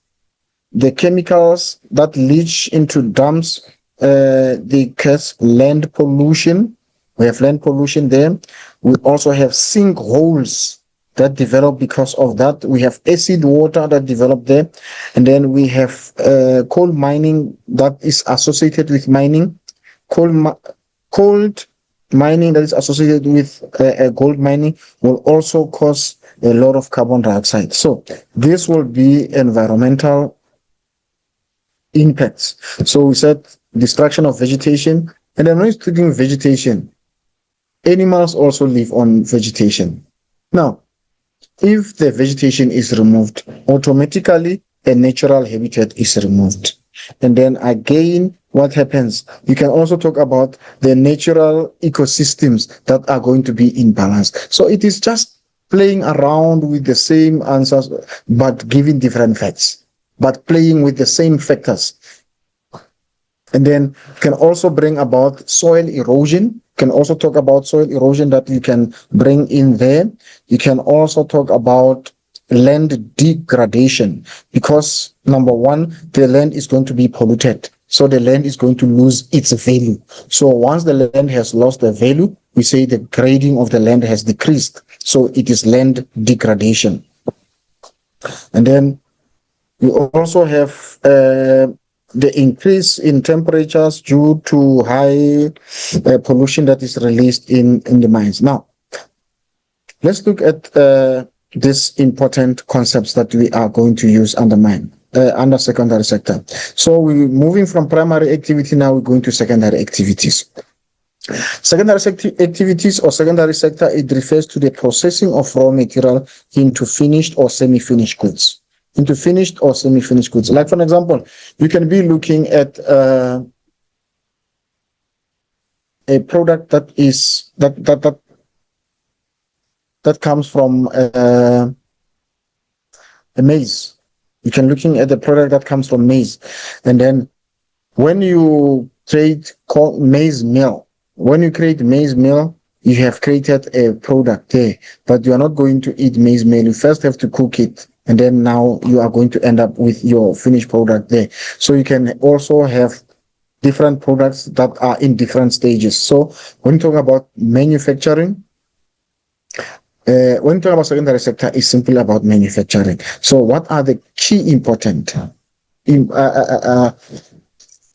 The chemicals that leach into dumps, they cause land pollution. We have land pollution there. We also have sinkholes that develop because of that. We have acid water that develop there. And then we have coal mining that is associated with mining. Cold mining that is associated with gold mining will also cause a lot of carbon dioxide. So this will be environmental impacts. So we said destruction of vegetation, and then when we're speaking vegetation, animals also live on vegetation. Now, if the vegetation is removed, automatically a natural habitat is removed. And then again, what happens? You can also talk about the natural ecosystems that are going to be in balance. So it is just playing around with the same answers, but giving different facts, but playing with the same factors. And then can also bring about soil erosion. Can also talk about soil erosion that you can bring in there. You can also talk about land degradation, because number one, the land is going to be polluted. So the land is going to lose its value. So once the land has lost the value, we say the grading of the land has decreased. So it is land degradation. And then you also have the increase in temperatures due to high pollution that is released in the mines. Now, let's look at these important concepts that we are going to use under secondary sector. So we're moving from primary activity, now we're going to secondary activities. Secondary activities or secondary sector, it refers to the processing of raw material into finished or semi-finished goods. Into finished or semi-finished goods. Like for example, you can be looking at a product that comes from a maize. You can looking at the product that comes from maize, and then when you trade maize meal, when you create maize meal, you have created a product there, but you are not going to eat maize meal. You first have to cook it, and then now you are going to end up with your finished product there. So you can also have different products that are in different stages. So when you talk about manufacturing, when you talk about secondary sector, it's simply about manufacturing. So what are the key important in,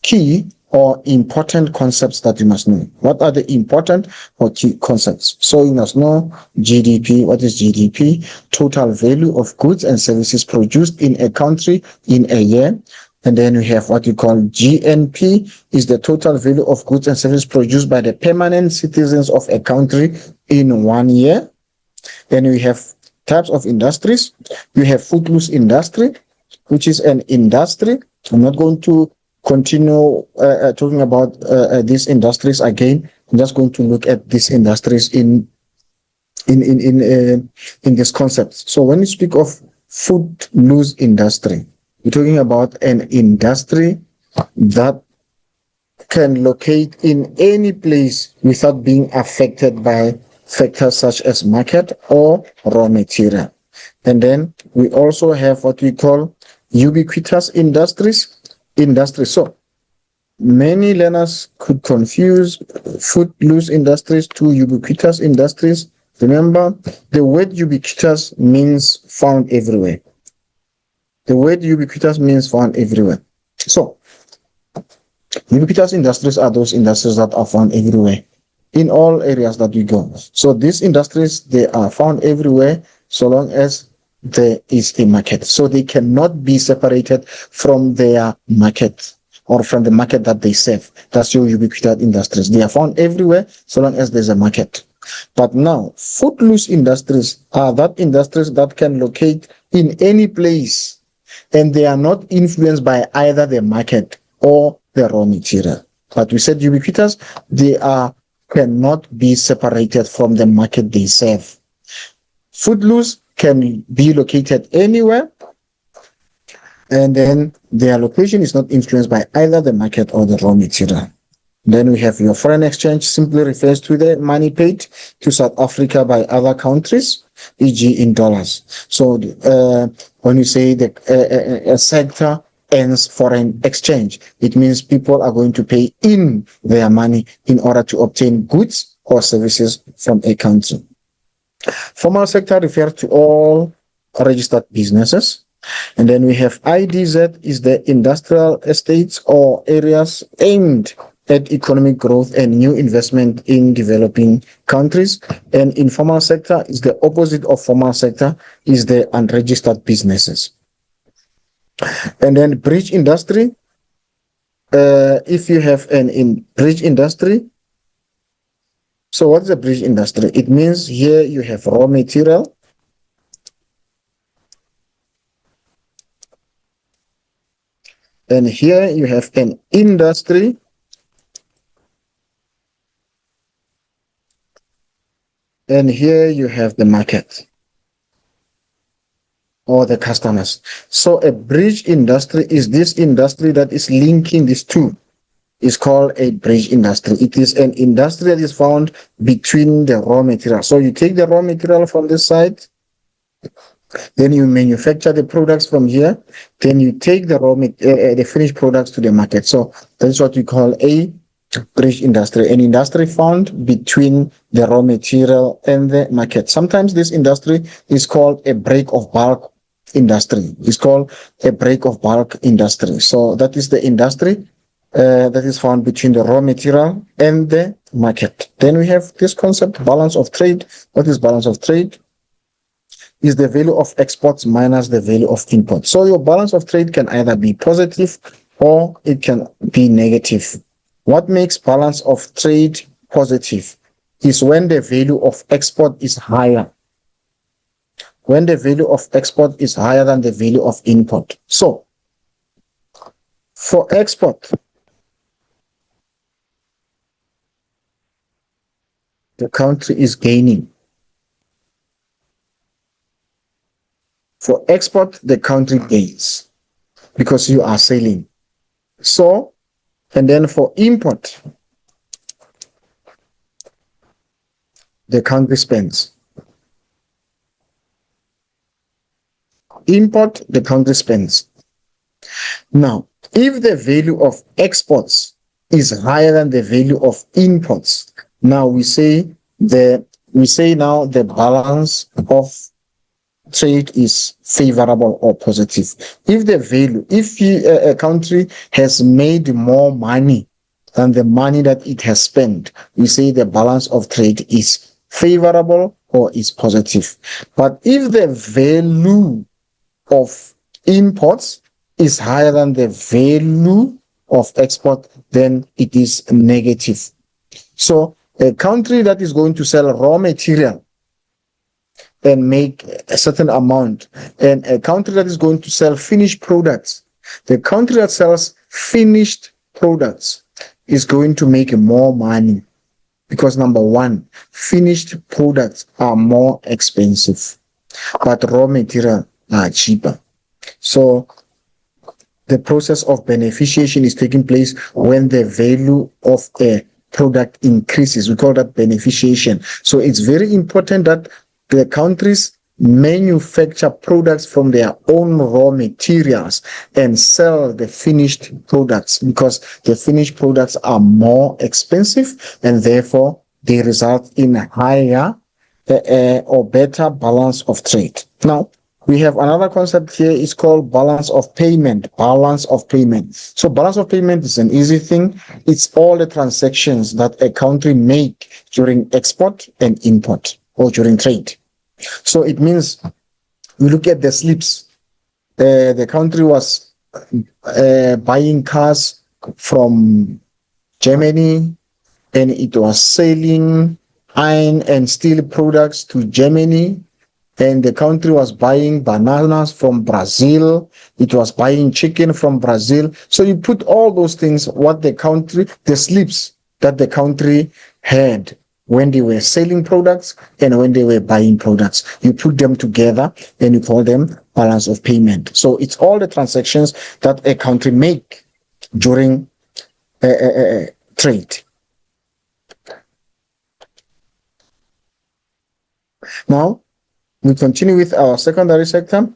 key or important concepts that you must know? What are the important or key concepts? So you must know GDP. What is GDP? Total value of goods and services produced in a country in a year. And then we have what you call GNP, is the total value of goods and services produced by the permanent citizens of a country in 1 year. Then we have types of industries. You have footloose industry, which is an industry. I'm not going to continue talking about these industries again. I'm just going to look at these industries in this concept. So when you speak of footloose industry, we're talking about an industry that can locate in any place without being affected by factors such as market or raw material. And then we also have what we call ubiquitous industries. So many learners could confuse footloose industries to ubiquitous industries. Remember, the word ubiquitous means found everywhere. The word ubiquitous means found everywhere. So ubiquitous industries are those industries that are found everywhere in all areas that we go. So these industries, they are found everywhere so long as there is a market. So they cannot be separated from their market or from the market that they serve. That's your ubiquitous industries. They are found everywhere so long as there's a market. But now, footloose industries are that industries that can locate in any place and they are not influenced by either the market or the raw material. But we said ubiquitous, they cannot be separated from the market they serve. Footloose can be located anywhere, and then their location is not influenced by either the market or the raw material. Then we have your foreign exchange, simply refers to the money paid to South Africa by other countries, e.g. in dollars. So when you say a sector earns foreign exchange, it means people are going to pay in their money in order to obtain goods or services from a country. Formal sector refers to all registered businesses. And then we have IDZ is the industrial estates or areas aimed at economic growth and new investment in developing countries. And informal sector is the opposite of formal sector, is the unregistered businesses. And then bridge industry, if you have an bridge industry, so what is a bridge industry? It means here you have raw material, and here you have an industry, and here you have the market or the customers. So a bridge industry is this industry that is linking these two. Is called a bridge industry. It is an industry that is found between the raw material. So you take the raw material from this side, then you manufacture the products from here, then you take the finished products to the market. So that's what we call a bridge industry, an industry found between the raw material and the market. Sometimes this industry is called a break of bulk industry. It's called a break of bulk industry. So that is the industry that is found between the raw material and the market. Then we have this concept, balance of trade. What is balance of trade? Is the value of exports minus the value of imports. So your balance of trade can either be positive or it can be negative. What makes balance of trade positive is when the value of export is higher. When the value of export is higher than the value of import. So, for export, the country is gaining. For export, the country gains because you are selling. So, and then for import, the country spends. Import, the country spends. Now, if the value of exports is higher than the value of imports, now we say now the balance of trade is favorable or positive. If a country has made more money than the money that it has spent, we say the balance of trade is favorable or is positive. But if the value of imports is higher than the value of export, then it is negative. So a country that is going to sell raw material and make a certain amount, and a country that is going to sell finished products, the country that sells finished products is going to make more money because, number one, finished products are more expensive, but raw material are cheaper. So the process of beneficiation is taking place when the value of a product increases. We call that beneficiation. So it's very important that the countries manufacture products from their own raw materials and sell the finished products because the finished products are more expensive and therefore they result in a higher or better balance of trade. Now, we have another concept here. It's called balance of payment. Balance of payment. So balance of payment is an easy thing. It's all the transactions that a country make during export and import or during trade. So it means we look at the slips. The country was buying cars from Germany and it was selling iron and steel products to Germany. And the country was buying bananas from Brazil. It was buying chicken from Brazil. So you put all those things, the slips that the country had when they were selling products and when they were buying products. You put them together and you call them balance of payment. So it's all the transactions that a country make during trade. Now, we continue with our secondary sector,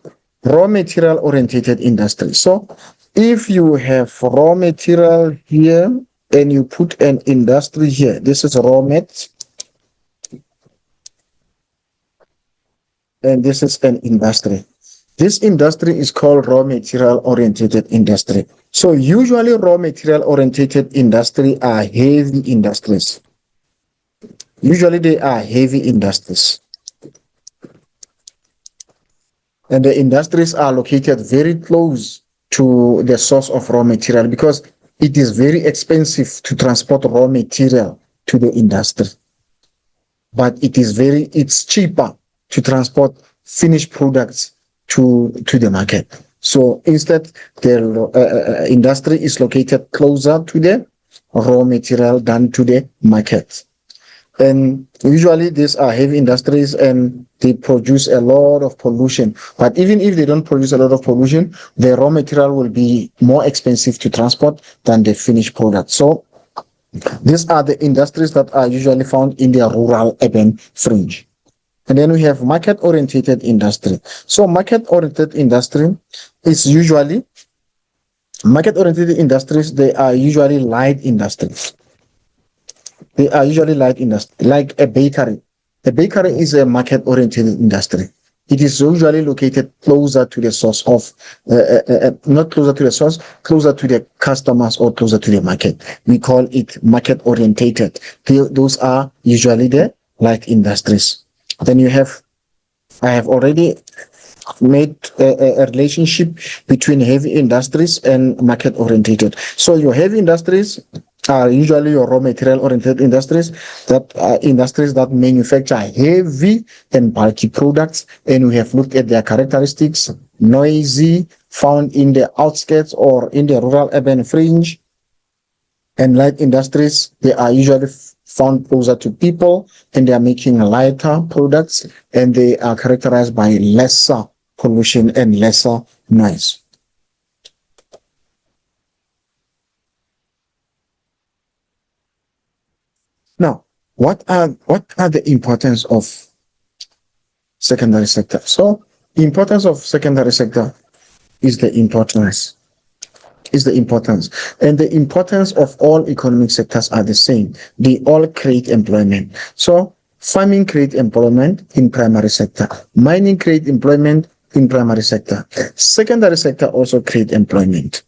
raw material orientated industry. So if you have raw material here and you put an industry here, this is raw mat, and this is an industry. This industry is called raw material orientated industry. So usually raw material orientated industry are heavy industries. Usually they are heavy industries. And the industries are located very close to the source of raw material because it is very expensive to transport raw material to the industry. But it's cheaper to transport finished products to the market. So instead, the industry is located closer to the raw material than to the market. And usually these are heavy industries and they produce a lot of pollution. But even if they don't produce a lot of pollution, the raw material will be more expensive to transport than the finished product. So these are the industries that are usually found in the rural urban fringe. And then we have market-oriented industry. So market-oriented industry is market-oriented industries, they are usually light industries. They are usually light industry, like a bakery. A bakery is a market-oriented industry. it is usually located closer to the source of, not closer to the source, closer to the customers or closer to the market. We call it market orientated. Those are usually the light industries. Then I have already made a relationship between heavy industries and market orientated. So your heavy industries are usually your raw material oriented industries, that are industries that manufacture heavy and bulky products. And we have looked at their characteristics: noisy, found in the outskirts or in the rural urban fringe. And light industries, they are usually found closer to people, and they are making lighter products, and they are characterized by lesser pollution and lesser noise. Now, what are the importance of secondary sector? So, the importance of secondary sector is the importance and the importance of all economic sectors are the same. They all create employment. So farming create employment in primary sector, mining create employment in primary sector, secondary sector also create employment.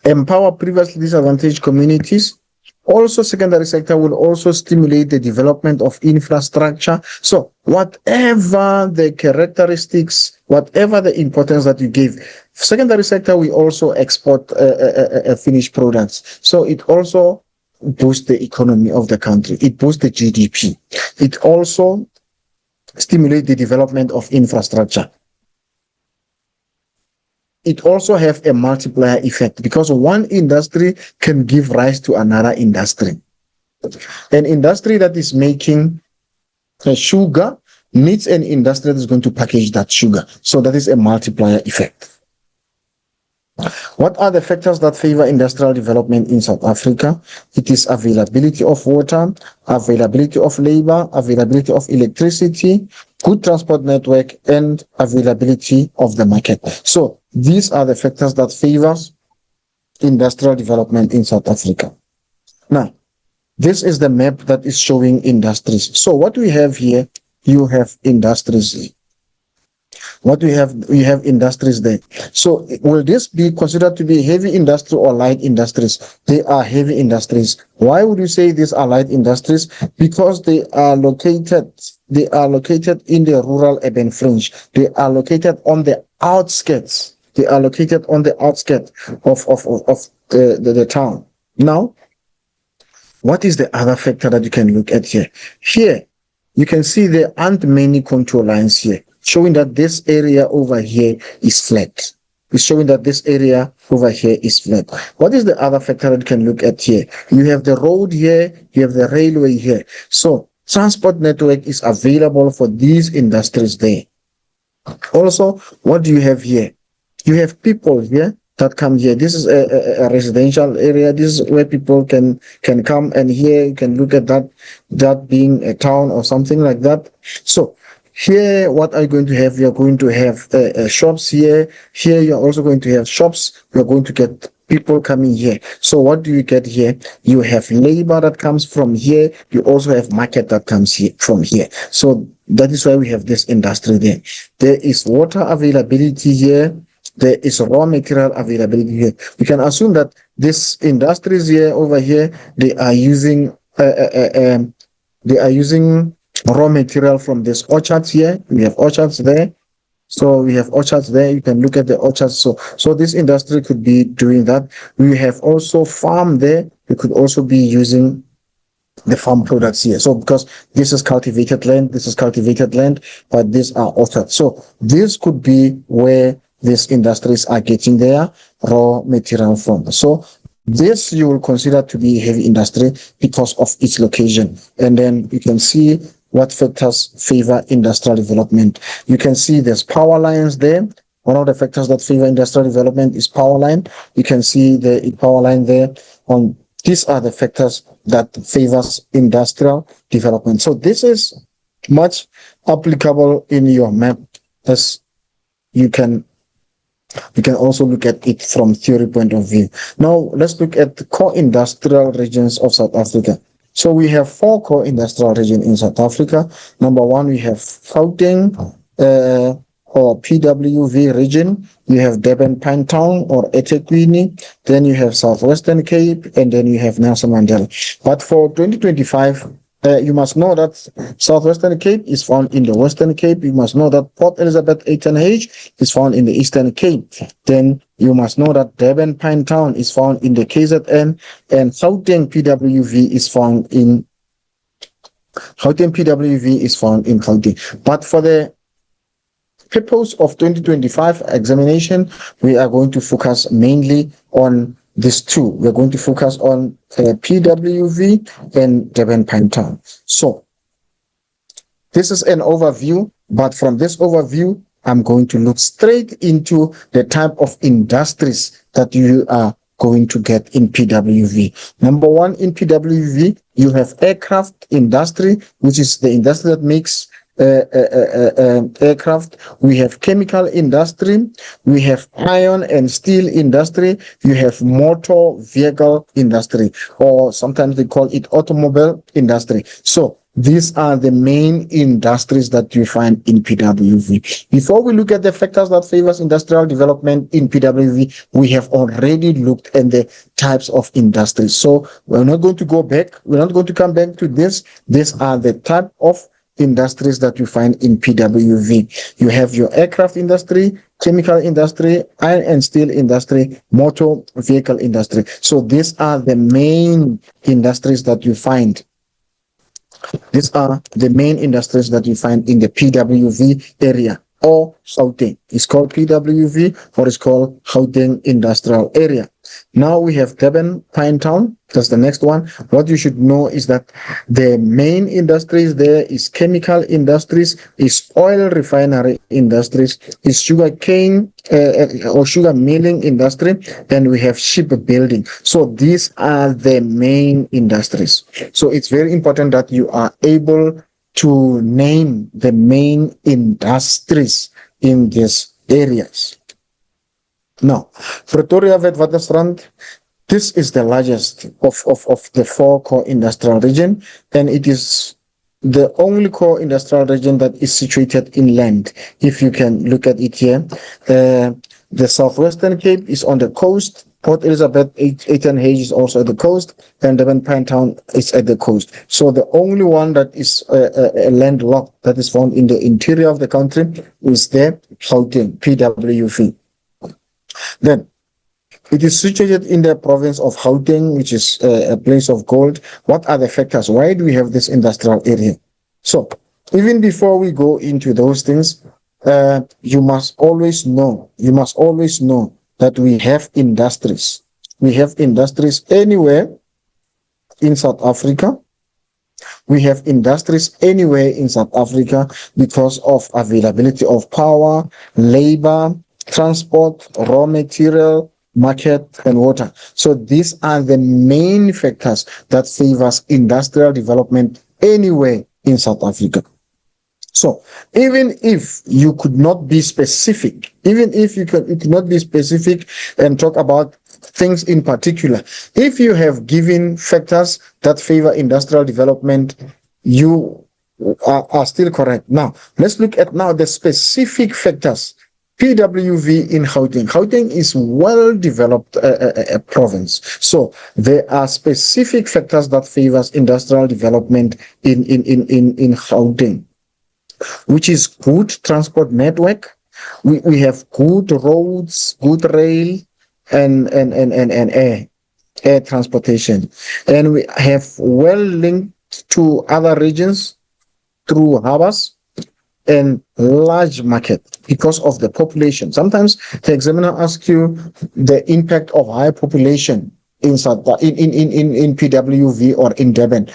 Empower previously disadvantaged communities. Also, secondary sector will also stimulate the development of infrastructure. So whatever the characteristics, whatever the importance that you give, secondary sector, we also export finished products. So it also boosts the economy of the country. It boosts the GDP. It also stimulates the development of infrastructure. It also have a multiplier effect because one industry can give rise to another industry. An industry that is making sugar needs an industry that is going to package that sugar. So that is a multiplier effect. What are the factors that favor industrial development in South Africa? It is availability of water, availability of labor, availability of electricity, good transport network, and availability of the market. So these are the factors that favors industrial development in South Africa. Now, this is the map that is showing industries. So what we have here, you have industries. What we have industries there. So will this be considered to be heavy industry or light industries? They are heavy industries. Why would you say these are light industries? Because they are located in the rural urban fringe. They are located on the outskirts. They are located on the outskirts of the town. Now, what is the other factor that you can look at here? Here, you can see there aren't many contour lines here, showing that this area over here is flat. It's showing that this area over here is flat. What is the other factor that you can look at here? You have the road here, you have the railway here. So transport network is available for these industries there. Also, what do you have here? You have people here that come here. This is a residential area. This is where people can come, and here you can look at that being a town or something like that. So here, what are you going to have? You're going to have shops here. Here, you're also going to have shops. You're going to get people coming here. So what do you get here? You have labor that comes from here. You also have market that comes here from here. So that is why we have this industry there. There is water availability here. There is raw material availability here. We can assume that these industries here over here, they are using raw material from these orchards here. We have orchards there. So we have orchards there. You can look at the orchards. So this industry could be doing that. We have also farm there. We could also be using the farm products here. So because this is cultivated land, but these are orchards. So this could be where these industries are getting their raw material from. So this you will consider to be heavy industry because of its location. And then you can see what factors favor industrial development. You can see there's power lines there. One of the factors that favor industrial development is power line. You can see the power line there. These are the factors that favors industrial development. So this is much applicable in your map, as you can also look at it from theory point of view. Now let's look at the core industrial regions of South Africa. So we have 4 core industrial regions in South Africa. Number 1, we have Gauteng. or PWV region, you have Durban Pinetown or eThekwini, then you have Southwestern Cape, and then you have Nelson Mandela. But for 2025, you must know that Southwestern Cape is found in the Western Cape. You must know that Port Elizabeth H is found in the Eastern Cape. Then you must know that Durban Pinetown is found in the KZN, and Gauteng PWV is found in Gauteng. But for the purpose of 2025 examination, we are going to focus mainly on these two. We're going to focus on PWV and Durban Pinetown. So this is an overview, but from this overview, I'm going to look straight into the type of industries that you are going to get in PWV. Number one, in PWV, you have aircraft industry, which is the industry that makes aircraft. We have chemical industry, we have iron and steel industry, you have motor vehicle industry, or sometimes they call it automobile industry. So these are the main industries that you find in PWV. Before we look at the factors that favors industrial development in PWV, we have already looked at the types of industries. So we're not going to go back. We're not going to come back to this. These are the type of industries that you find in PWV. You have your aircraft industry, chemical industry, iron and steel industry, motor vehicle industry. So these are the main industries that you find. These are the main industries that you find in the PWV area or Gauteng. It's called PWV or it's called Gauteng Industrial Area. Now we have Durban Pinetown. That's the next one. What you should know is that the main industries there is chemical industries, is oil refinery industries, is sugar cane or sugar milling industry, and we have shipbuilding. So these are the main industries. So it's very important that you are able to name the main industries in these areas. Now, Pretoria Witwatersrand, this is the largest of the four core industrial region, and it is the only core industrial region that is situated inland. If you can look at it here, the Southwestern Cape is on the coast. Port Elizabeth H is also at the coast, and Durban Pinetown is at the coast. So the only one that is landlocked that is found in the interior of the country is the Gauteng PWV. Then it is situated in the province of Gauteng, which is a place of gold. What are the factors? Why do we have this industrial area? So even before we go into those things, you must always know that we have industries. We have industries anywhere in South Africa. We have industries anywhere in South Africa because of availability of power, labor, transport, raw material, market, and water. So these are the main factors that favors industrial development anywhere in South Africa. So even if you could not be specific, and talk about things in particular, if you have given factors that favor industrial development, you are still correct. Now, let's look at now the specific factors. PWV in Gauteng. Gauteng is well-developed province. So there are specific factors that favors industrial development in Gauteng, which is good transport network. We have good roads, good rail, and air transportation. And we have well linked to other regions through harbors and large market because of the population. Sometimes the examiner asks you the impact of high population in PWV or in Durban.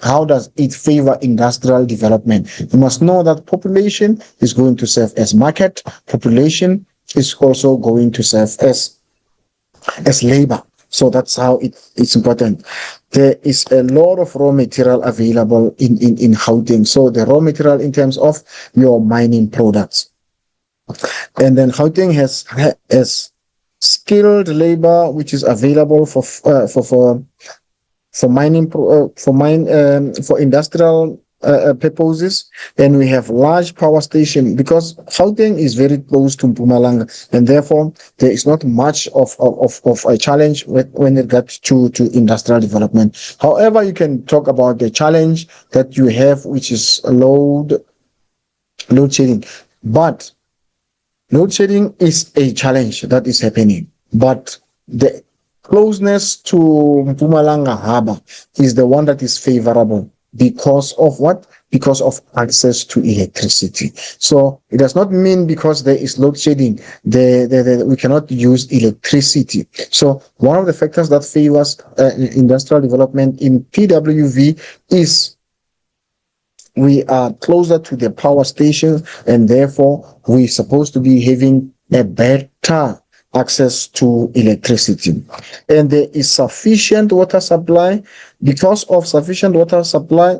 How does it favor industrial development? You must know that population is going to serve as market. Population is also going to serve as labor. So that's how it's important. There is a lot of raw material available in Gauteng. So the raw material in terms of your mining products. And then Gauteng has skilled labor which is available for mining for industrial purposes, and we have large power station because Gauteng is very close to Mpumalanga, and therefore there is not much of a challenge when it gets to industrial development. However, you can talk about the challenge that you have, which is load shedding. But load shedding is a challenge that is happening, but the closeness to Mpumalanga Harbor is the one that is favorable because of what? Because of access to electricity. So it does not mean because there is load shedding, we cannot use electricity. So one of the factors that favors industrial development in PWV is we are closer to the power station, and therefore we're supposed to be having a better access to electricity. And there is sufficient water supply. Because of sufficient water supply,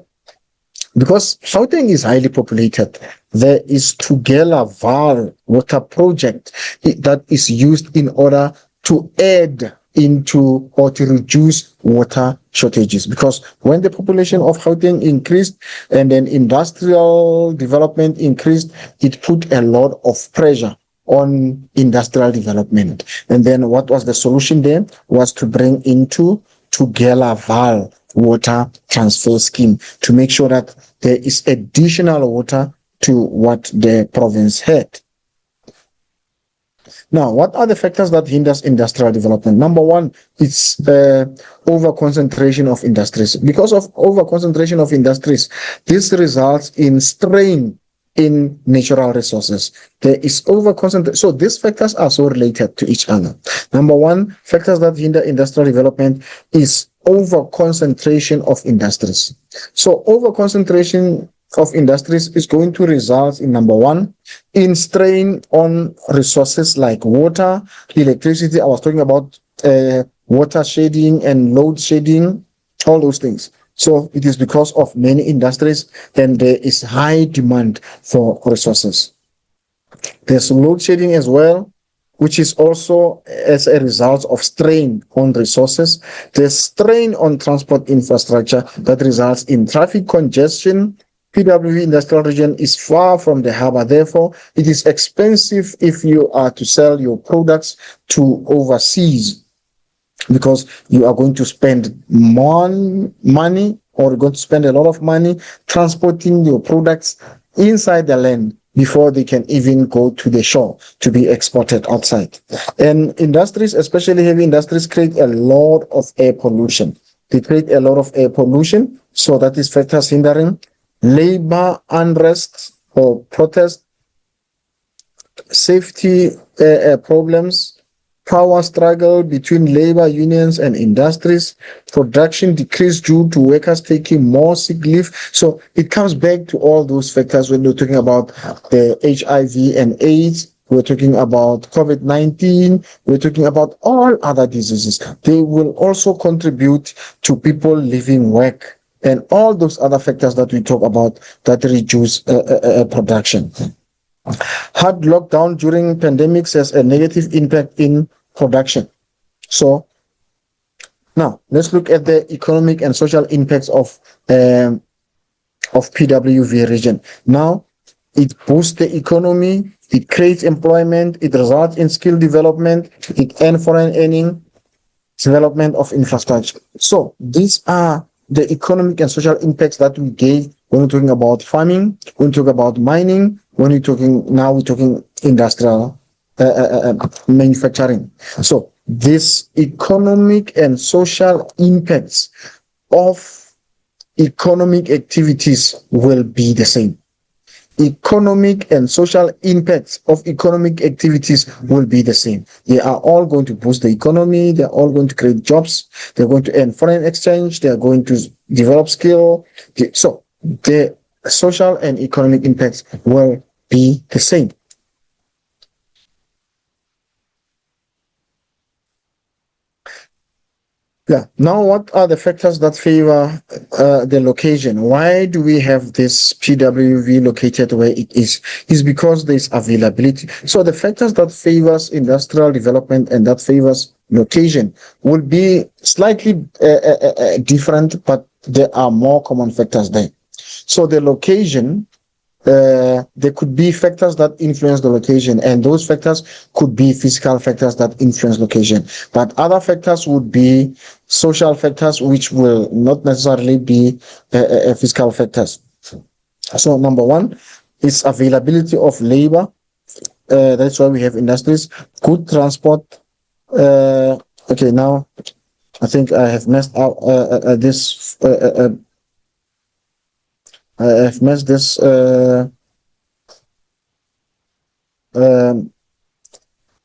because Gauteng is highly populated, there is Tugela Val water project that is used in order to add into or to reduce water shortages. Because when the population of Gauteng increased and then industrial development increased, it put a lot of pressure on industrial development. And then what was the solution there? Was to bring into Tugela Val water transfer scheme to make sure that there is additional water to what the province had. Now, what are the factors that hinders industrial development? Number one, it's over concentration of industries. Because of over concentration of industries, this results in strain in natural resources. There is over concentration. So these factors are so related to each other. Number one, factors that hinder industrial development is over concentration of industries. So over concentration of industries is going to result in, number one, in strain on resources like water, electricity. I was talking about water shedding and load shedding, all those things. So it is because of many industries and there is high demand for resources. There's load shedding as well, which is also as a result of strain on resources. There's strain on transport infrastructure that results in traffic congestion. PWV industrial region is far from the harbor. Therefore, it is expensive if you are to sell your products to overseas, because you are going to spend more money, or you're going to spend a lot of money transporting your products inside the land before they can even go to the shore to be exported outside. And industries, especially heavy industries, create a lot of air pollution. They create a lot of air pollution, so that is factors hindering labor unrest or protest, safety problems, power struggle between labor unions and industries, production decrease due to workers taking more sick leave. So it comes back to all those factors when we're talking about the HIV and AIDS. We're talking about COVID-19. We're talking about all other diseases. They will also contribute to people leaving work and all those other factors that we talk about that reduce production. Hard lockdown during pandemics has a negative impact in production. So now let's look at the economic and social impacts of PWV region. Now it boosts the economy, it creates employment, it results in skill development, it earns foreign earning, development of infrastructure. So these are the economic and social impacts that we gave when we're talking about farming, when we talk about mining, when we're talking industrial manufacturing. So this economic and social impacts of economic activities will be the same. Economic and social impacts of economic activities will be the same. They are all going to boost the economy. They're all going to create jobs. They're going to earn foreign exchange. They're going to develop skill. So the social and economic impacts will be the same. Yeah. Now, what are the factors that favor the location? Why do we have this PWV located where it is? Is because there's availability. So the factors that favors industrial development and that favors location will be slightly different, but there are more common factors there. So the location, there could be factors that influence the location, and those factors could be physical factors that influence location. But other factors would be social factors, which will not necessarily be physical factors. So number one is availability of labor. That's why we have industries, good transport. Okay, now I think I have messed up this. I have messed this. Um,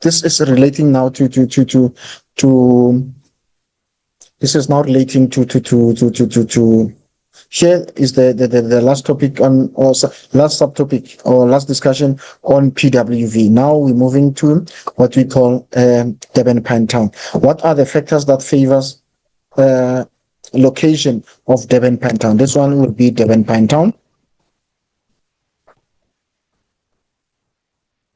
this is relating now to this is now relating to here is the last topic on, or last subtopic or last discussion on PWV. Now we're moving to what we call Durban Pinetown. What are the factors that favors location of Durban Pinetown? This one will be Durban Pinetown.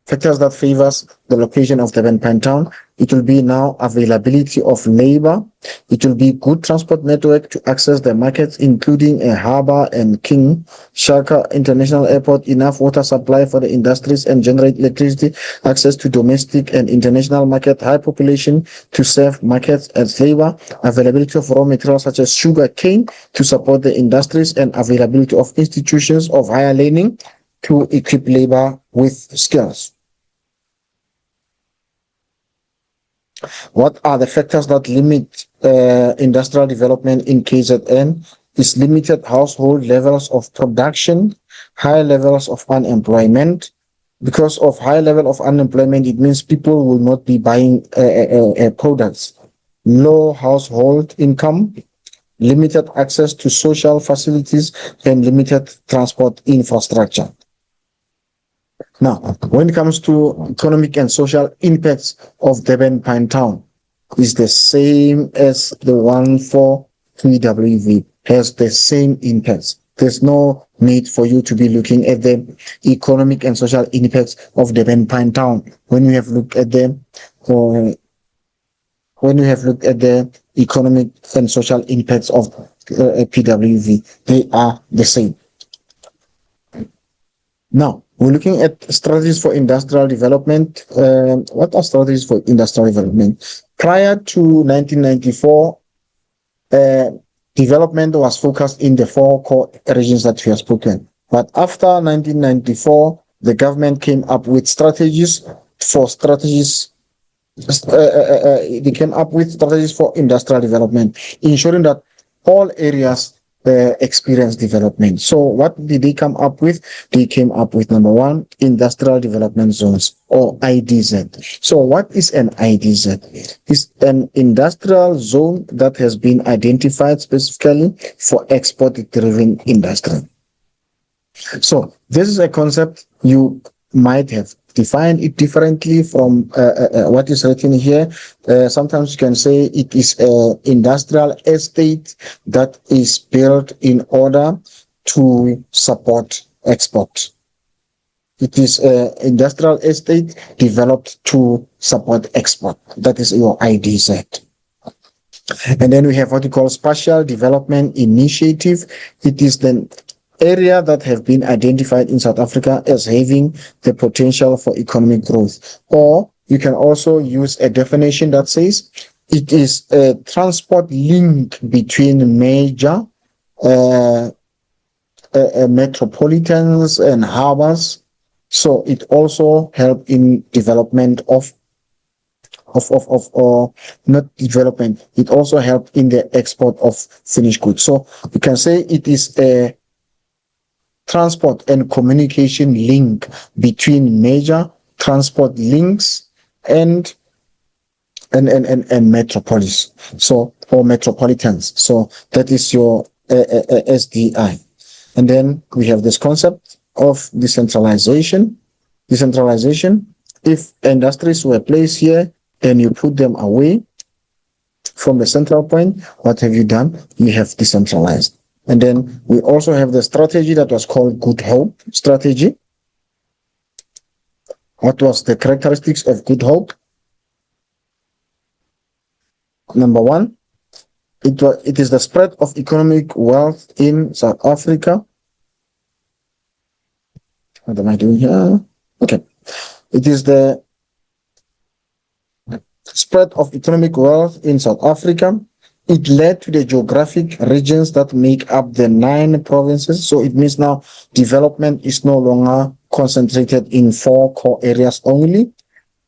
Factors that favors the location of Durban Pinetown. It will be now availability of labor. It will be good transport network to access the markets, including a harbor and King Shaka International Airport, enough water supply for the industries and generate electricity, access to domestic and international market, high population to serve markets as labor, availability of raw materials such as sugar cane to support the industries, and availability of institutions of higher learning to equip labor with skills. What are the factors that limit industrial development in KZN? Is limited household levels of production, high levels of unemployment. Because of high level of unemployment, it means people will not be buying products. Low household income, limited access to social facilities, and limited transport infrastructure. Now, when it comes to economic and social impacts of Durban Pinetown, is the same as the one for PWV, has the same impacts. There's no need for you to be looking at the economic and social impacts of Durban Pinetown. When you have looked at the economic and social impacts of PWV, they are the same. Now, we're looking at strategies for industrial development. What are strategies for industrial development? Prior to 1994, development was focused in the four core regions that we have spoken. But after 1994, the government came up with strategies for they came up with strategies for industrial development, ensuring that all areas experience development. So what did they come up with? They came up with number one, industrial development zones, or IDZ. So what is an IDZ? It's an industrial zone that has been identified specifically for export-driven industry. So this is a concept you might have defined it differently from what is written here. Sometimes you can say it is an industrial estate that is built in order to support export. It is an industrial estate developed to support export. That is your IDZ. And then we have what we call spatial development initiative. It is the area that have been identified in South Africa as having the potential for economic growth. Or you can also use a definition that says it is a transport link between major metropolitans and harbors. So it also help in development of or not development. It also help in the export of finished goods. So you can say it is a transport and communication link between major transport links and metropolis, so, or metropolitans. So that is your SDI. And then we have this concept of decentralization. If industries were placed here and you put them away from the central point, what have you done? You have decentralized. And then we also have the strategy that was called Good Hope strategy. What was the characteristics of Good Hope? Number one, it is the spread of economic wealth in South Africa. What am I doing here? Okay. It is the spread of economic wealth in South Africa. It led to the geographic regions that make up the 9 provinces. So it means now development is no longer concentrated in 4 core areas only.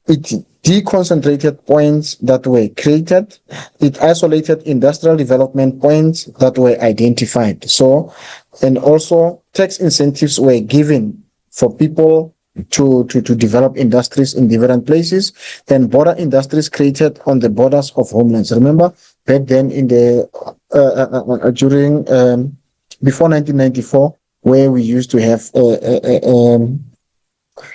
It deconcentrated points that were created. It isolated industrial development points that were identified. So, and also tax incentives were given for people to develop industries in different places, and border industries created on the borders of homelands. Remember back then in the during before 1994, where we used to have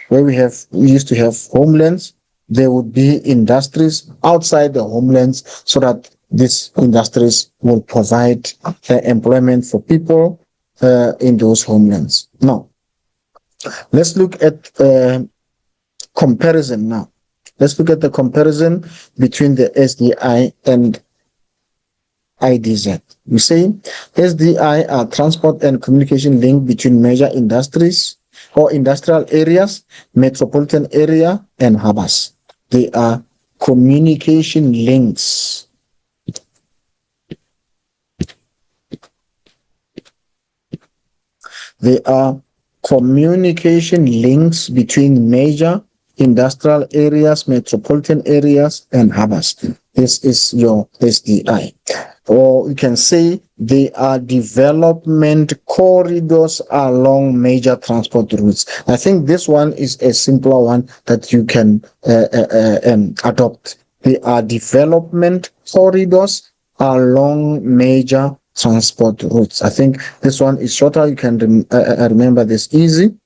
we used to have homelands, there would be industries outside the homelands so that these industries will provide employment for people in those homelands. Now, let's look at comparison now. Let's look at the comparison between the SDI and IDZ. We say SDI are transport and communication link between major industries or industrial areas, metropolitan area, and harbors. They are communication links. They are communication links between major industrial areas, metropolitan areas, and harbors. This is your SDI. Or you can say they are development corridors along major transport routes. I think this one is a simpler one that you can adopt. They are development corridors along major transport routes. I think this one is shorter. You can remember this easy.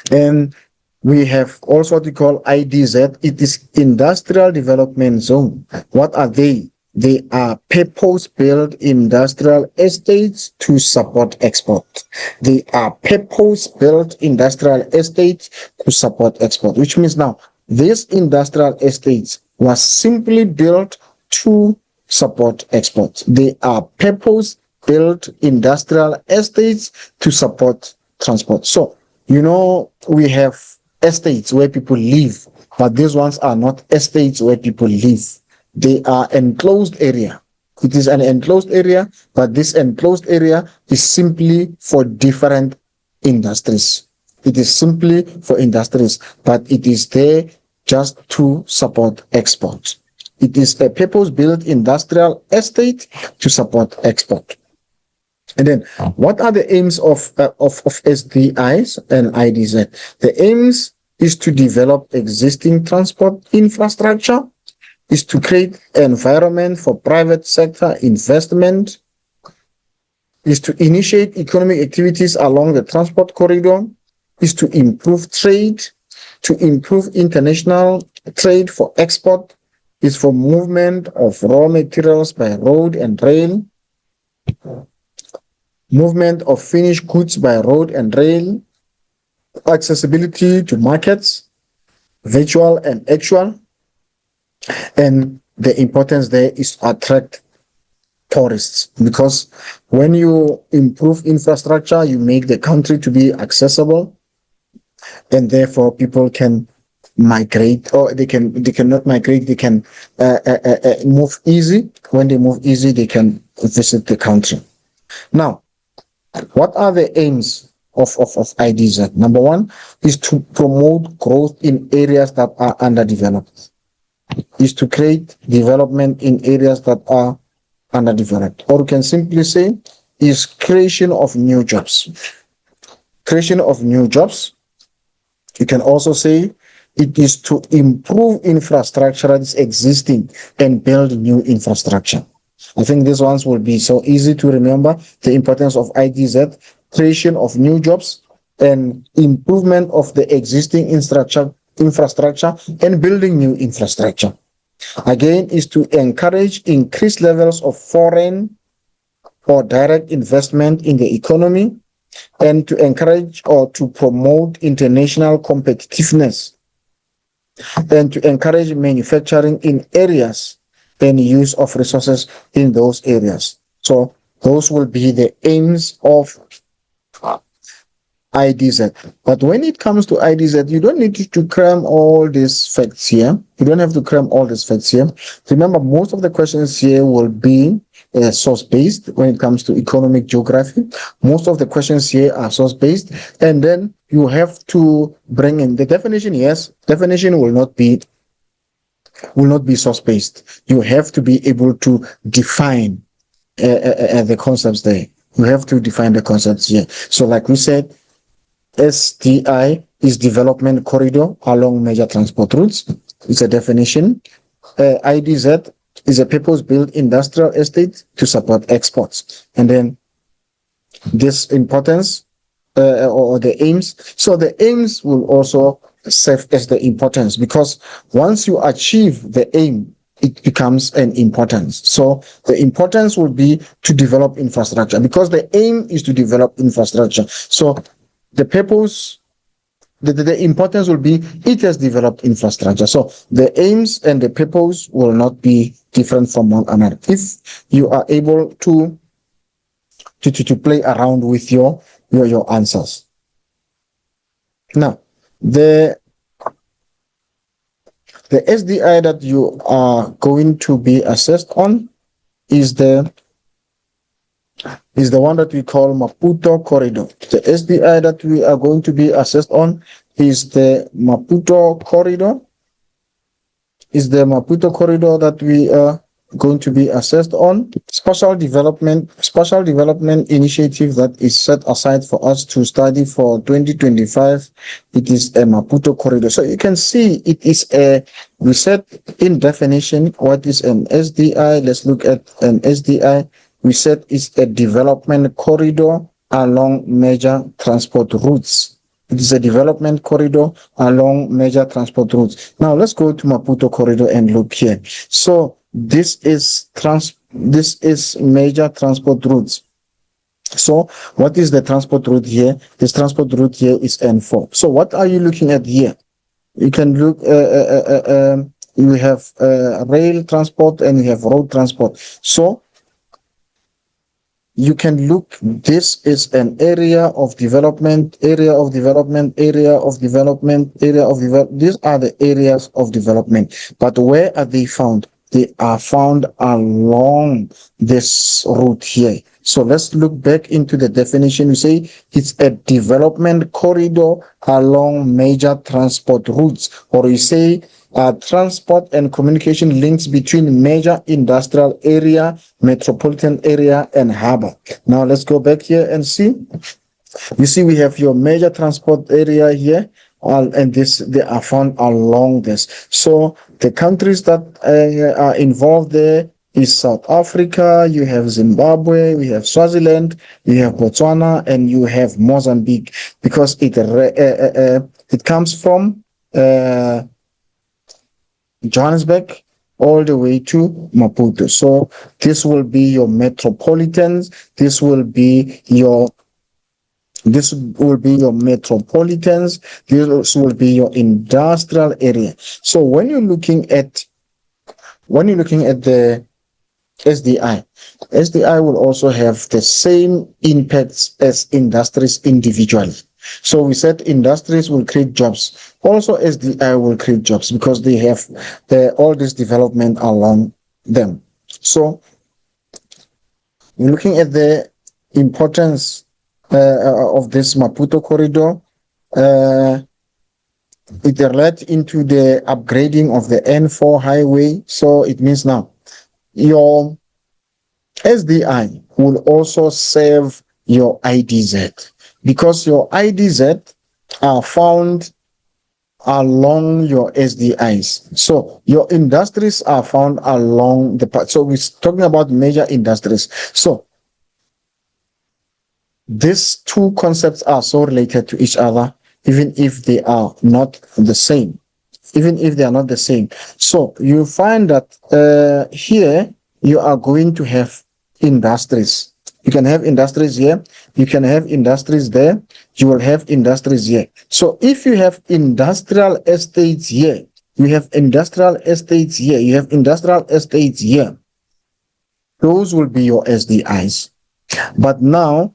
And we have also what we call IDZ. It is Industrial Development Zone. What are they? They are purpose-built industrial estates to support export. They are purpose-built industrial estates to support export, which means now these industrial estates was simply built to support export. They are purpose-built industrial estates to support transport. So, you know, we have estates where people live, but these ones are not estates where people live. They are enclosed area. It is an enclosed area, but this enclosed area is simply for different industries. It is simply for industries, but it is there just to support export. It is a purpose-built industrial estate to support export. And then, what are the aims of SDIs and IDZ? The aims is to develop existing transport infrastructure, is to create environment for private sector investment, is to initiate economic activities along the transport corridor, is to improve trade, to improve international trade for export, is for movement of raw materials by road and rail, movement of finished goods by road and rail, accessibility to markets, virtual and actual, and the importance there is to attract tourists, because when you improve infrastructure, you make the country to be accessible, and therefore people can migrate, or they cannot migrate, they can move easy. When they move easy, they can visit the country. Now, what are the aims of IDZ? Number one is to promote growth in areas that are underdeveloped, is to create development in areas that are underdeveloped. Or you can simply say is creation of new jobs. Creation of new jobs. You can also say it is to improve infrastructure that's existing and build new infrastructure. I think these ones will be so easy to remember. The importance of IDZ, creation of new jobs, and improvement of the existing infrastructure and building new infrastructure. Again, is to encourage increased levels of foreign or direct investment in the economy, and to encourage or to promote international competitiveness, and to encourage manufacturing in areas and use of resources in those areas. So those will be the aims of IDZ. But when it comes to IDZ, you don't need to cram all these facts here. You don't have to cram all these facts here. Remember, most of the questions here will be source-based when it comes to economic geography. Most of the questions here are source-based. And then you have to bring in the definition. Yes, definition will not be source-based. You have to be able to define the concepts there. You have to define the concepts here. So like we said, SDI is development corridor along major transport routes. It's a definition. IDZ is a purpose-built industrial estate to support exports. And then this importance or the aims. So the aims will also serve as the importance, because once you achieve the aim, it becomes an importance. So the importance will be to develop infrastructure, because the aim is to develop infrastructure. So the purpose, the importance will be it has developed infrastructure. So the aims and the purpose will not be different from one another. If you are able to play around with your answers. Now, the SDI that you are going to be assessed on is the one that we call Maputo corridor. The SDI that we are going to be assessed on is the Maputo corridor. Is the Maputo corridor that we are going to be assessed on. Special development initiative that is set aside for us to study for 2025. It is a Maputo corridor. So you can see it is we said in definition, what is an SDI? Let's look at an SDI. We said it's a development corridor along major transport routes. It is a development corridor along major transport routes. Now let's go to Maputo corridor and look here. So this is major transport routes. So what is the transport route here? This transport route here is N4. So what are you looking at here? You can look, you have rail transport and you have road transport. So you can look, this is an area of development. These are the areas of development. But where are they found? They are found along this route here. So let's look back into the definition. We say it's a development corridor along major transport routes, or you say transport and communication links between major industrial area, metropolitan area, and harbor. Now let's go back here and see. You see we have your major transport area here, and they are found along this. So the countries that are involved there is South Africa, you have Zimbabwe, we have Swaziland, you have Botswana, and you have Mozambique, because it comes from Johannesburg all the way to Maputo. So this will be your metropolitans. This will be your metropolitans. This will be your industrial area. So when you're looking at the SDI will also have the same impacts as industries individually. So we said industries will create jobs. Also SDI will create jobs because they have all this development along them. So we're looking at the importance of this Maputo corridor. It led into the upgrading of the N4 highway. So it means now your SDI will also serve your IDZ, because your IDZ are found along your SDIs. So your industries are found along the path. So we're talking about major industries. So these two concepts are so related to each other, even if they are not the same. So you find that here you are going to have industries. You can have industries here. You can have industries there. You will have industries here. So if you have industrial estates here, you have industrial estates here, you have industrial estates here, those will be your SDIs. But now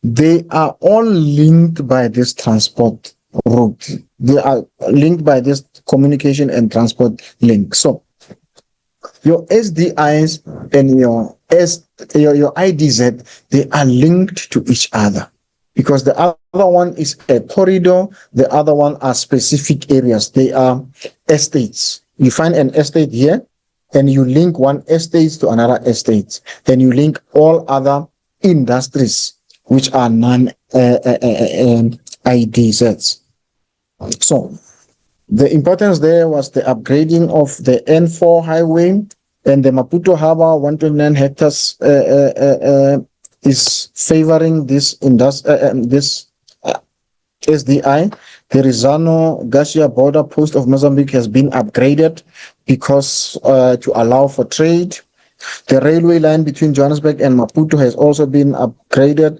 they are all linked by this transport route. They are linked by this communication and transport link. So your SDIs and your IDZ, they are linked to each other because the other one is a corridor, the other one are specific areas. They are estates. You find an estate here, and you link one estate to another estate, and you link all other industries which are non IDZs. So the importance there was the upgrading of the N4 highway and the Maputo Harbor, 129 hectares, is favoring this SDI. The Rizano Garcia border post of Mozambique has been upgraded because to allow for trade. The railway line between Johannesburg and Maputo has also been upgraded.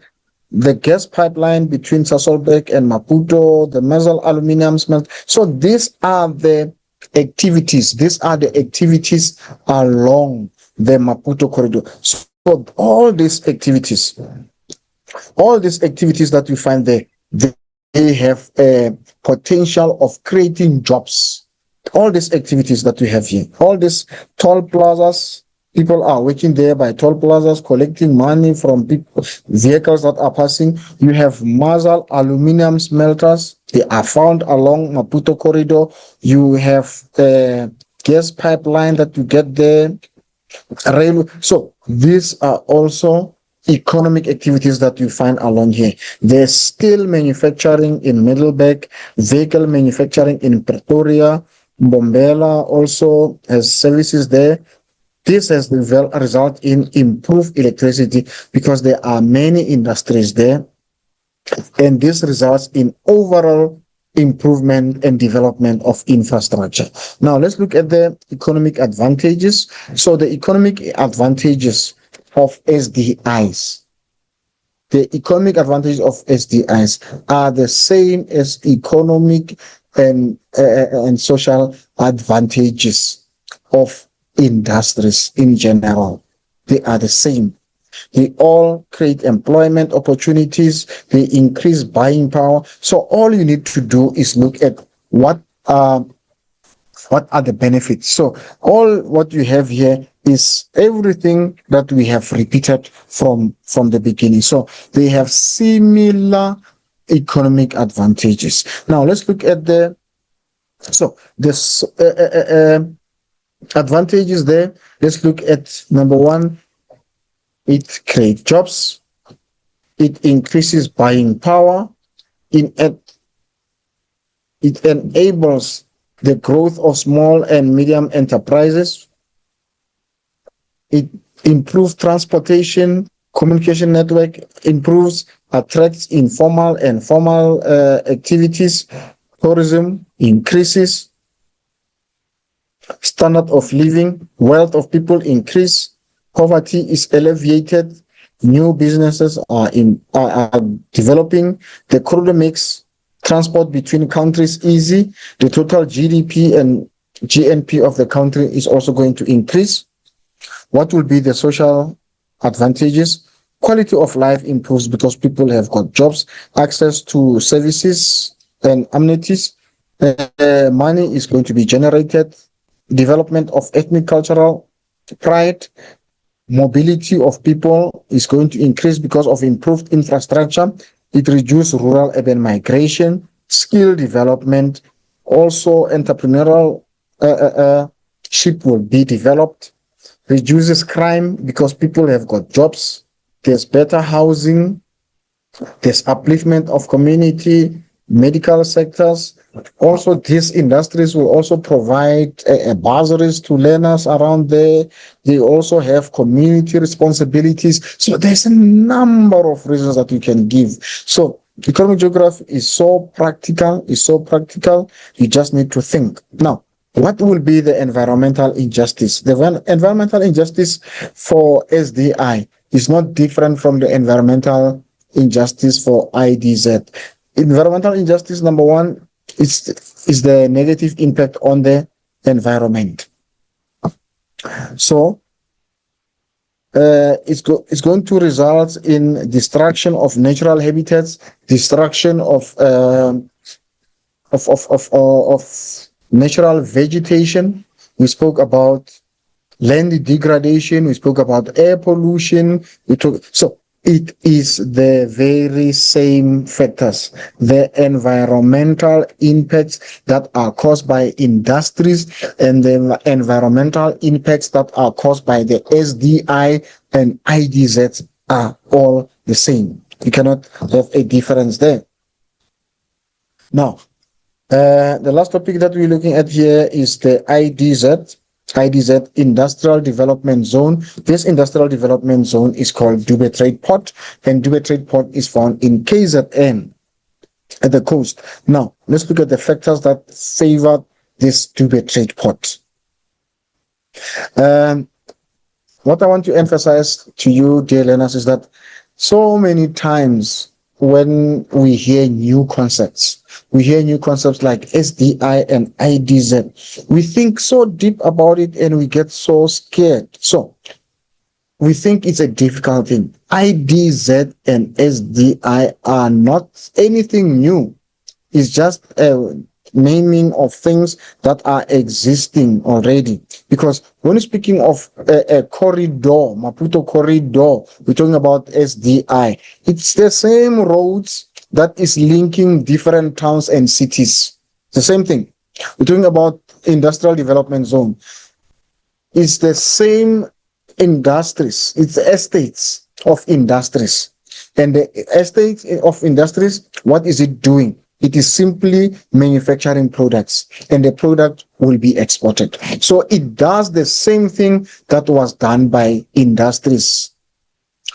The gas pipeline between Sasolburg and Maputo, the Metal Aluminium Smelt. So these are the activities. These are the activities along the Maputo corridor. So all these activities that you find there, they have a potential of creating jobs. All these activities that we have here, all these toll plazas, people are working there by toll plazas, collecting money from people, vehicles that are passing. You have Mazal aluminum smelters. They are found along Maputo corridor. You have the gas pipeline that you get there. Railway. So these are also economic activities that you find along here. There's steel manufacturing in Middleburg, vehicle manufacturing in Pretoria. Bombela also has services there. This has result in improved electricity because there are many industries there, and this results in overall improvement and development of infrastructure. Now let's look at the economic advantages. So the economic advantages of SDIs. The economic advantages of SDIs are the same as economic and social advantages of industries in general. They are the same. They all create employment opportunities. They increase buying power. So all you need to do is look at what are the benefits. So all what you have here is everything that we have repeated from the beginning. So they have similar economic advantages. Now let's look at this advantages there. Let's look at number one. It creates jobs. It increases buying power. It enables the growth of small and medium enterprises. It improves transportation, communication network, attracts informal and formal activities. Tourism increases. Standard of living, wealth of people increase. Poverty is alleviated. New businesses are developing. The corridor makes transport between countries easy. The total GDP and GNP of the country is also going to increase. What will be the social advantages? Quality of life improves because people have got jobs, access to services and amenities. Money is going to be generated. Development of ethnic cultural pride. Mobility of people is going to increase because of improved infrastructure. It reduces rural urban migration, skill development. Also, entrepreneurial ship will be developed. Reduces crime because people have got jobs. There's better housing. There's upliftment of community, medical sectors. Also, these industries will also provide bursaries to learners around there. They also have community responsibilities. So there's a number of reasons that you can give. So economic geography is so practical, You just need to think. Now, what will be the environmental injustice? The environmental injustice for SDI is not different from the environmental injustice for IDZ. Environmental injustice, number one, is the negative impact on the environment. So it's going to result in destruction of natural habitats, destruction of natural vegetation. We spoke about land degradation. We spoke about air pollution. So it is the very same factors, the environmental impacts that are caused by industries and the environmental impacts that are caused by the SDI and IDZ are all the same. You cannot have a difference there. Now, the last topic that we're looking at here is the IDZ. IDZ, Industrial Development Zone. This Industrial Development Zone is called Dube Trade Port, and Dube Trade Port is found in KZN at the coast. Now, let's look at the factors that favor this Dube Trade Port. What I want to emphasize to you, dear learners, is that so many times when we hear new concepts, we hear new concepts like SDI and IDZ. We think so deep about it and we get so scared. So we think it's a difficult thing. IDZ and SDI are not anything new. It's just a naming of things that are existing already. Because when you're speaking of a corridor, Maputo corridor, we're talking about SDI. It's the same roads that is linking different towns and cities. It's the same thing. We're talking about industrial development zone. It's the same industries. It's the estates of industries. And the estates of industries, what is it doing? It is simply manufacturing products, and the product will be exported. So it does the same thing that was done by industries.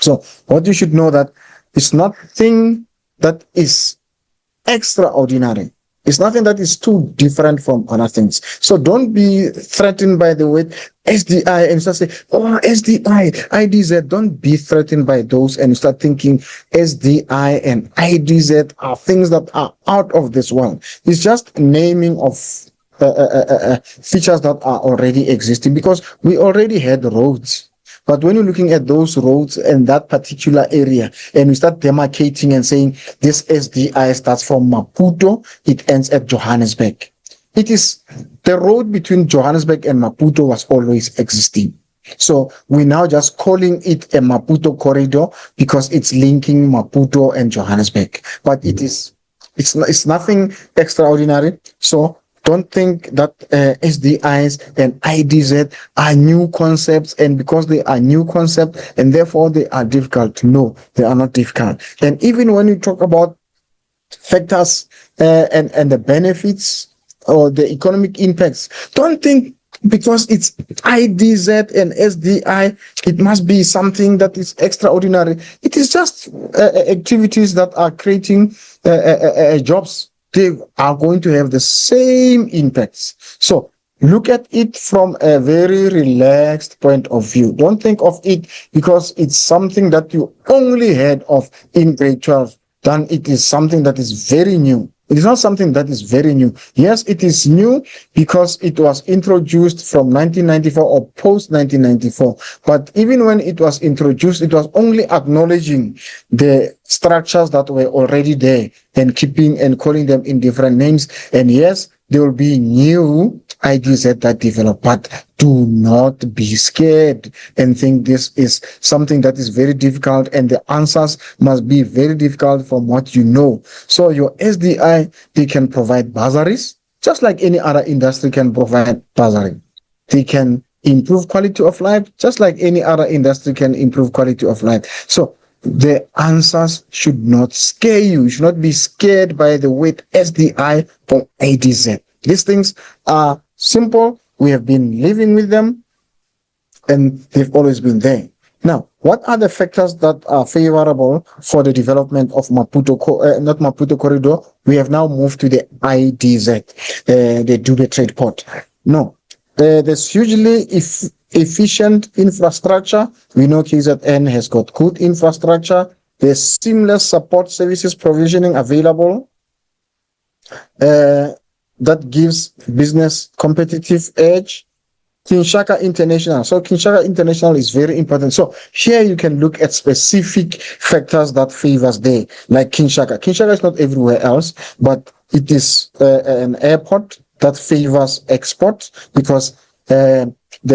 So what you should know that it's nothing that is extraordinary. It's nothing that is too different from other things. So don't be threatened by the word SDI and start saying, oh, SDI, IDZ. Don't be threatened by those and start thinking SDI and IDZ are things that are out of this world. It's just naming of features that are already existing, because we already had roads. But when you're looking at those roads in that particular area and we start demarcating and saying this SDI starts from Maputo, it ends at Johannesburg. It is the road between Johannesburg and Maputo was always existing. So we're now just calling it a Maputo corridor because it's linking Maputo and Johannesburg. But it's nothing extraordinary. So don't think that SDIs and IDZ are new concepts, and because they are new concepts and therefore they are difficult. No, they are not difficult. And even when you talk about factors and the benefits or the economic impacts, don't think because it's IDZ and SDI, it must be something that is extraordinary. It is just activities that are creating jobs. They are going to have the same impacts. So look at it from a very relaxed point of view. Don't think of it because it's something that you only heard of in grade 12. Then it is something that is very new. It is not something that is very new. Yes, it is new because it was introduced from 1994 or post 1994. But even when it was introduced, it was only acknowledging the structures that were already there and keeping and calling them in different names. And yes, there will be new ideas that develop, but do not be scared and think this is something that is very difficult and the answers must be very difficult from what you know. So your SDI, they can provide bursaries, just like any other industry can provide bursary. They can improve quality of life, just like any other industry can improve quality of life. So the answers should not scare you. You should not be scared by the word SDI or IDZ. These things are simple. We have been living with them and they've always been there. Now, what are the factors that are favorable for the development of not Maputo corridor? We have now moved to the IDZ, the Dube Trade Port. No, there's hugely efficient infrastructure. We know KZN has got good infrastructure. There's seamless support services provisioning available. That gives business competitive edge. Kinshasa International. So Kinshasa International is very important. So here you can look at specific factors that favors there, like Kinshasa. Kinshasa is not everywhere else, but it is an airport that favors export because the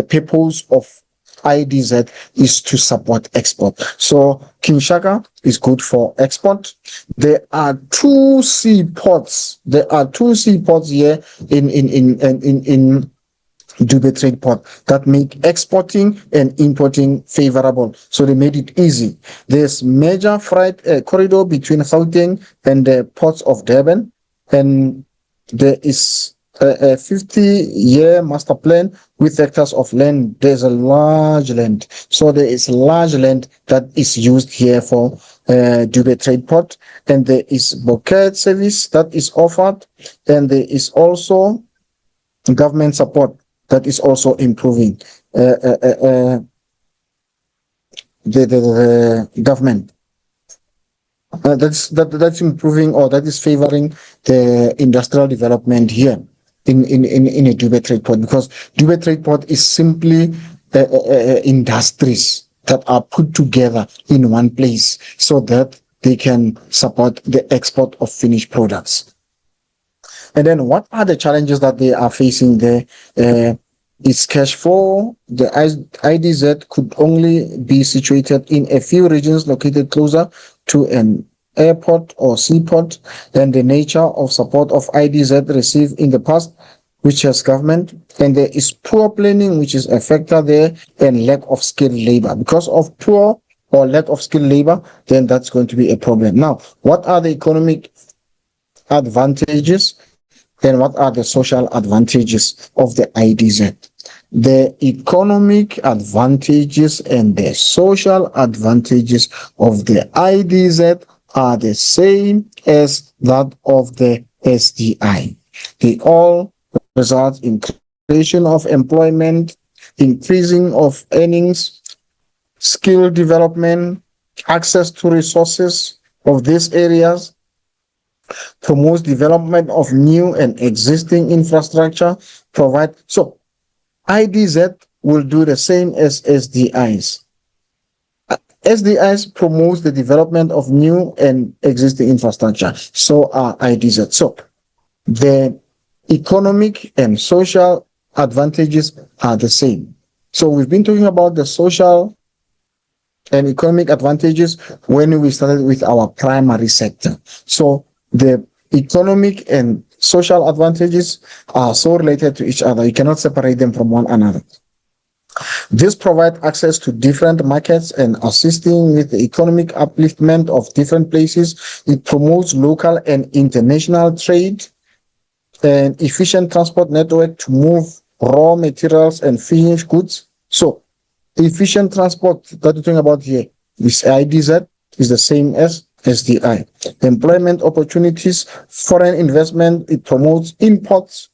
purpose of IDZ is to support export. So Kinshasa is good for export. There are two seaports. There are two seaports here in Dubai trade port that make exporting and importing favorable. So they made it easy. There's major freight corridor between Gauteng and the ports of Durban, and there is a 50-year master plan with hectares of land. There's a large land. So there is large land that is used here for Dubai trade port, and there is bouquet service that is offered, and there is also government support that is also improving the government. That's improving, or that is favoring the industrial development here in a Dubai trade port, because Dubai trade port is simply industries that are put together in one place so that they can support the export of finished products. And then what are the challenges that they are facing there? It's cash flow. The IDZ could only be situated in a few regions located closer to an airport or seaport. Then the nature of support of IDZ received in the past, which has government, and there is poor planning, which is a factor there, and lack of skilled labor. Because of poor or lack of skilled labor, then that's going to be a problem. Now, what are the economic advantages and what are the social advantages of the IDZ? The economic advantages and the social advantages of the IDZ are the same as that of the SDI. They all result in creation of employment, increasing of earnings, skill development, access to resources of these areas, promotes development of new and existing infrastructure, provide. So IDZ will do the same as SDIs. SDIs promotes the development of new and existing infrastructure. So are IDZ. So the economic and social advantages are the same. So we've been talking about the social and economic advantages when we started with our primary sector. So the economic and social advantages are so related to each other. You cannot separate them from one another. This provides access to different markets and assisting with the economic upliftment of different places. It promotes local and international trade and efficient transport network to move raw materials and finished goods. So efficient transport that we're talking about here, this IDZ is the same as SDI. Employment opportunities, foreign investment, it promotes imports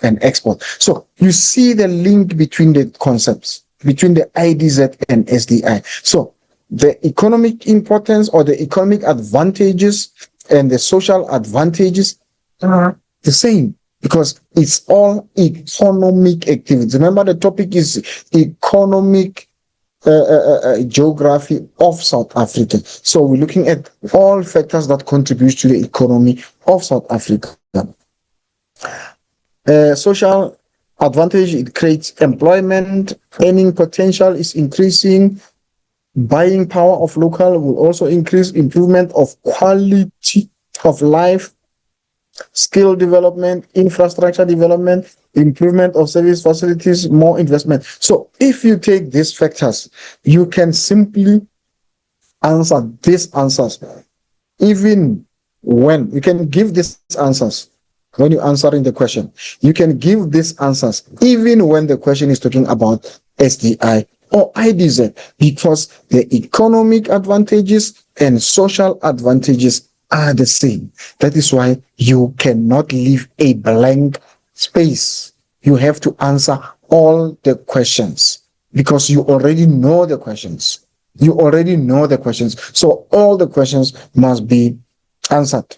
and export. So you see the link between the concepts, between the IDZ and SDI. So the economic importance or the economic advantages and the social advantages are the same because it's all economic activities. Remember, the topic is economic geography of South Africa. So we're looking at all factors that contribute to the economy of South Africa. Social advantage, it creates employment, earning potential is increasing, buying power of local will also increase, improvement of quality of life, skill development, infrastructure development, improvement of service facilities, more investment. So if you take these factors, you can simply answer these answers. Even when you can give these answers when you're answering the question, you can give these answers even when the question is talking about SDI or IDZ, because the economic advantages and social advantages are the same. That is why you cannot leave a blank space. You have to answer all the questions because you already know the questions. You already know the questions. So all the questions must be answered.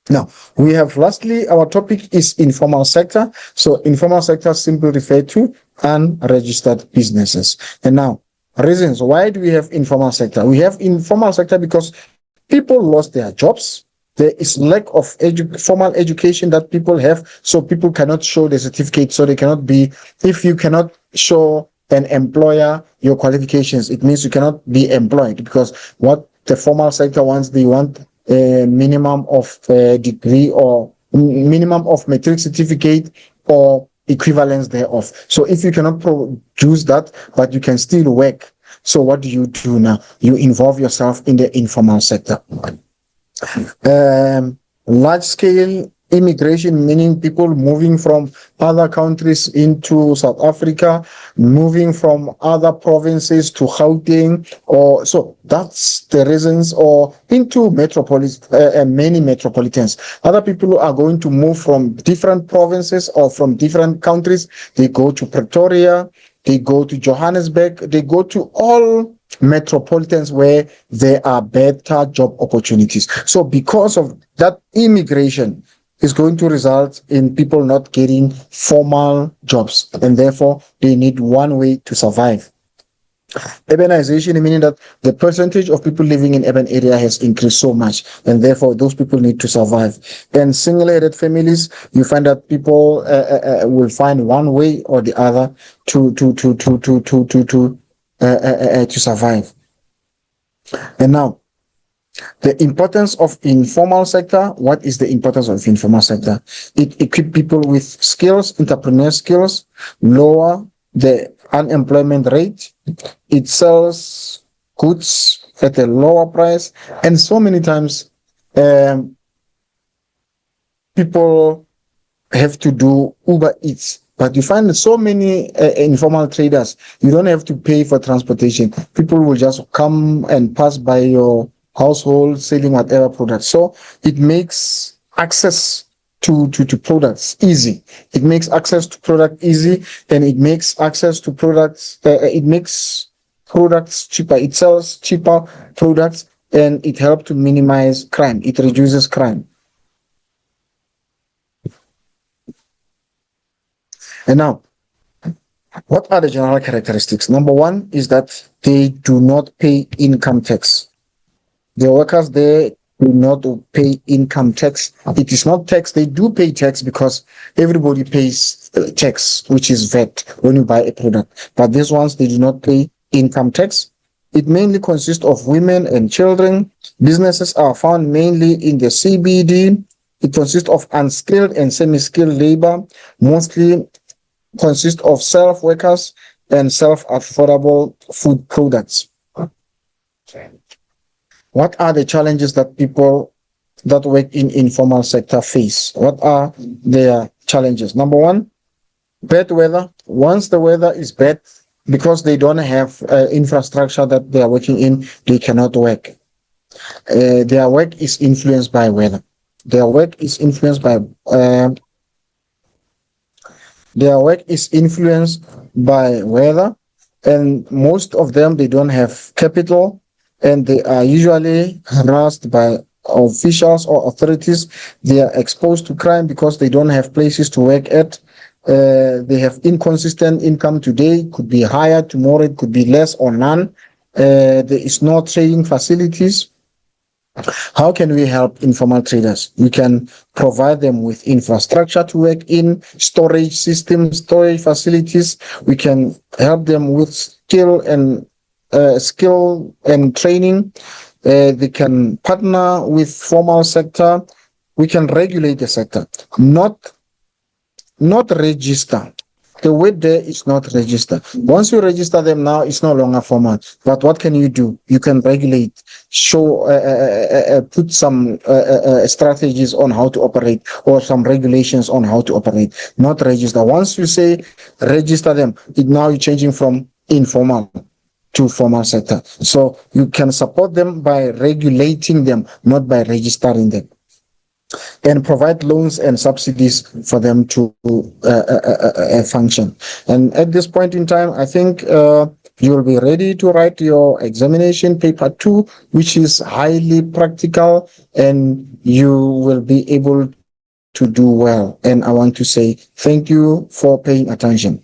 Now, we have lastly, our topic is informal sector. So informal sector simply refer to unregistered businesses. And now, reasons why do we have informal sector? We have informal sector because people lost their jobs. There is lack of formal education that people have, so people cannot show the certificate. So they cannot be, if you cannot show an employer your qualifications, it means you cannot be employed, because what the formal sector wants, they want a minimum of degree or minimum of matric certificate or equivalence thereof. So if you cannot produce that, but you can still work, so what do you do now? You involve yourself in the informal sector. Large scale immigration, meaning people moving from other countries into South Africa, moving from other provinces to Gauteng, or so that's the reasons, or into many metropolitans. Other people are going to move from different provinces or from different countries. They go to Pretoria, they go to Johannesburg, they go to all metropolitans where there are better job opportunities. So because of that, immigration is going to result in people not getting formal jobs, and therefore they need one way to survive. Urbanization, meaning that the percentage of people living in urban area has increased so much, and therefore those people need to survive. And single-headed families, you find that people will find one way or the other to survive. And now, the importance of informal sector. What is the importance of informal sector? It equips people with skills, entrepreneur skills, lower the unemployment rate. It sells goods at a lower price, and so many times people have to do Uber Eats. But you find so many informal traders, you don't have to pay for transportation. People will just come and pass by your household selling whatever products. So it makes access to products easy. It makes access to product easy, and it makes access to products, it makes products cheaper. It sells cheaper products, and it helps to minimize crime. It reduces crime. And now, what are the general characteristics? Number one is that they do not pay income tax. The workers there do not pay income tax. It is not tax. They do pay tax because everybody pays tax, which is VAT when you buy a product. But these ones, they do not pay income tax. It mainly consists of women and children. Businesses are found mainly in the CBD. It consists of unskilled and semi-skilled labor, mostly consist of self-workers and self-affordable food products. What are the challenges that people that work in informal sector face? What are their challenges? Number one, bad weather. Once the weather is bad, because they don't have infrastructure that they are working in, they cannot work. Their work is influenced by weather. Their work is influenced by Their work is influenced by weather, and most of them, they don't have capital, and they are usually harassed by officials or authorities. They are exposed to crime because they don't have places to work at. They have inconsistent income today, could be higher, tomorrow it could be less or none. There is no trading facilities. How can we help informal traders? We can provide them with infrastructure to work in, storage systems, storage facilities. We can help them with skill and training. They can partner with formal sector. We can regulate the sector, not register. The word there is not register. Once you register them now, it's no longer formal. But what can you do? You can regulate, show, put some strategies on how to operate, or some regulations on how to operate. Not register. Once you say register them, now you're changing from informal to formal sector. So you can support them by regulating them, not by registering them, and provide loans and subsidies for them to function. And at this point in time, I think You will be ready to write your examination paper 2, which is highly practical, and you will be able to do well. And I want to say thank you for paying attention.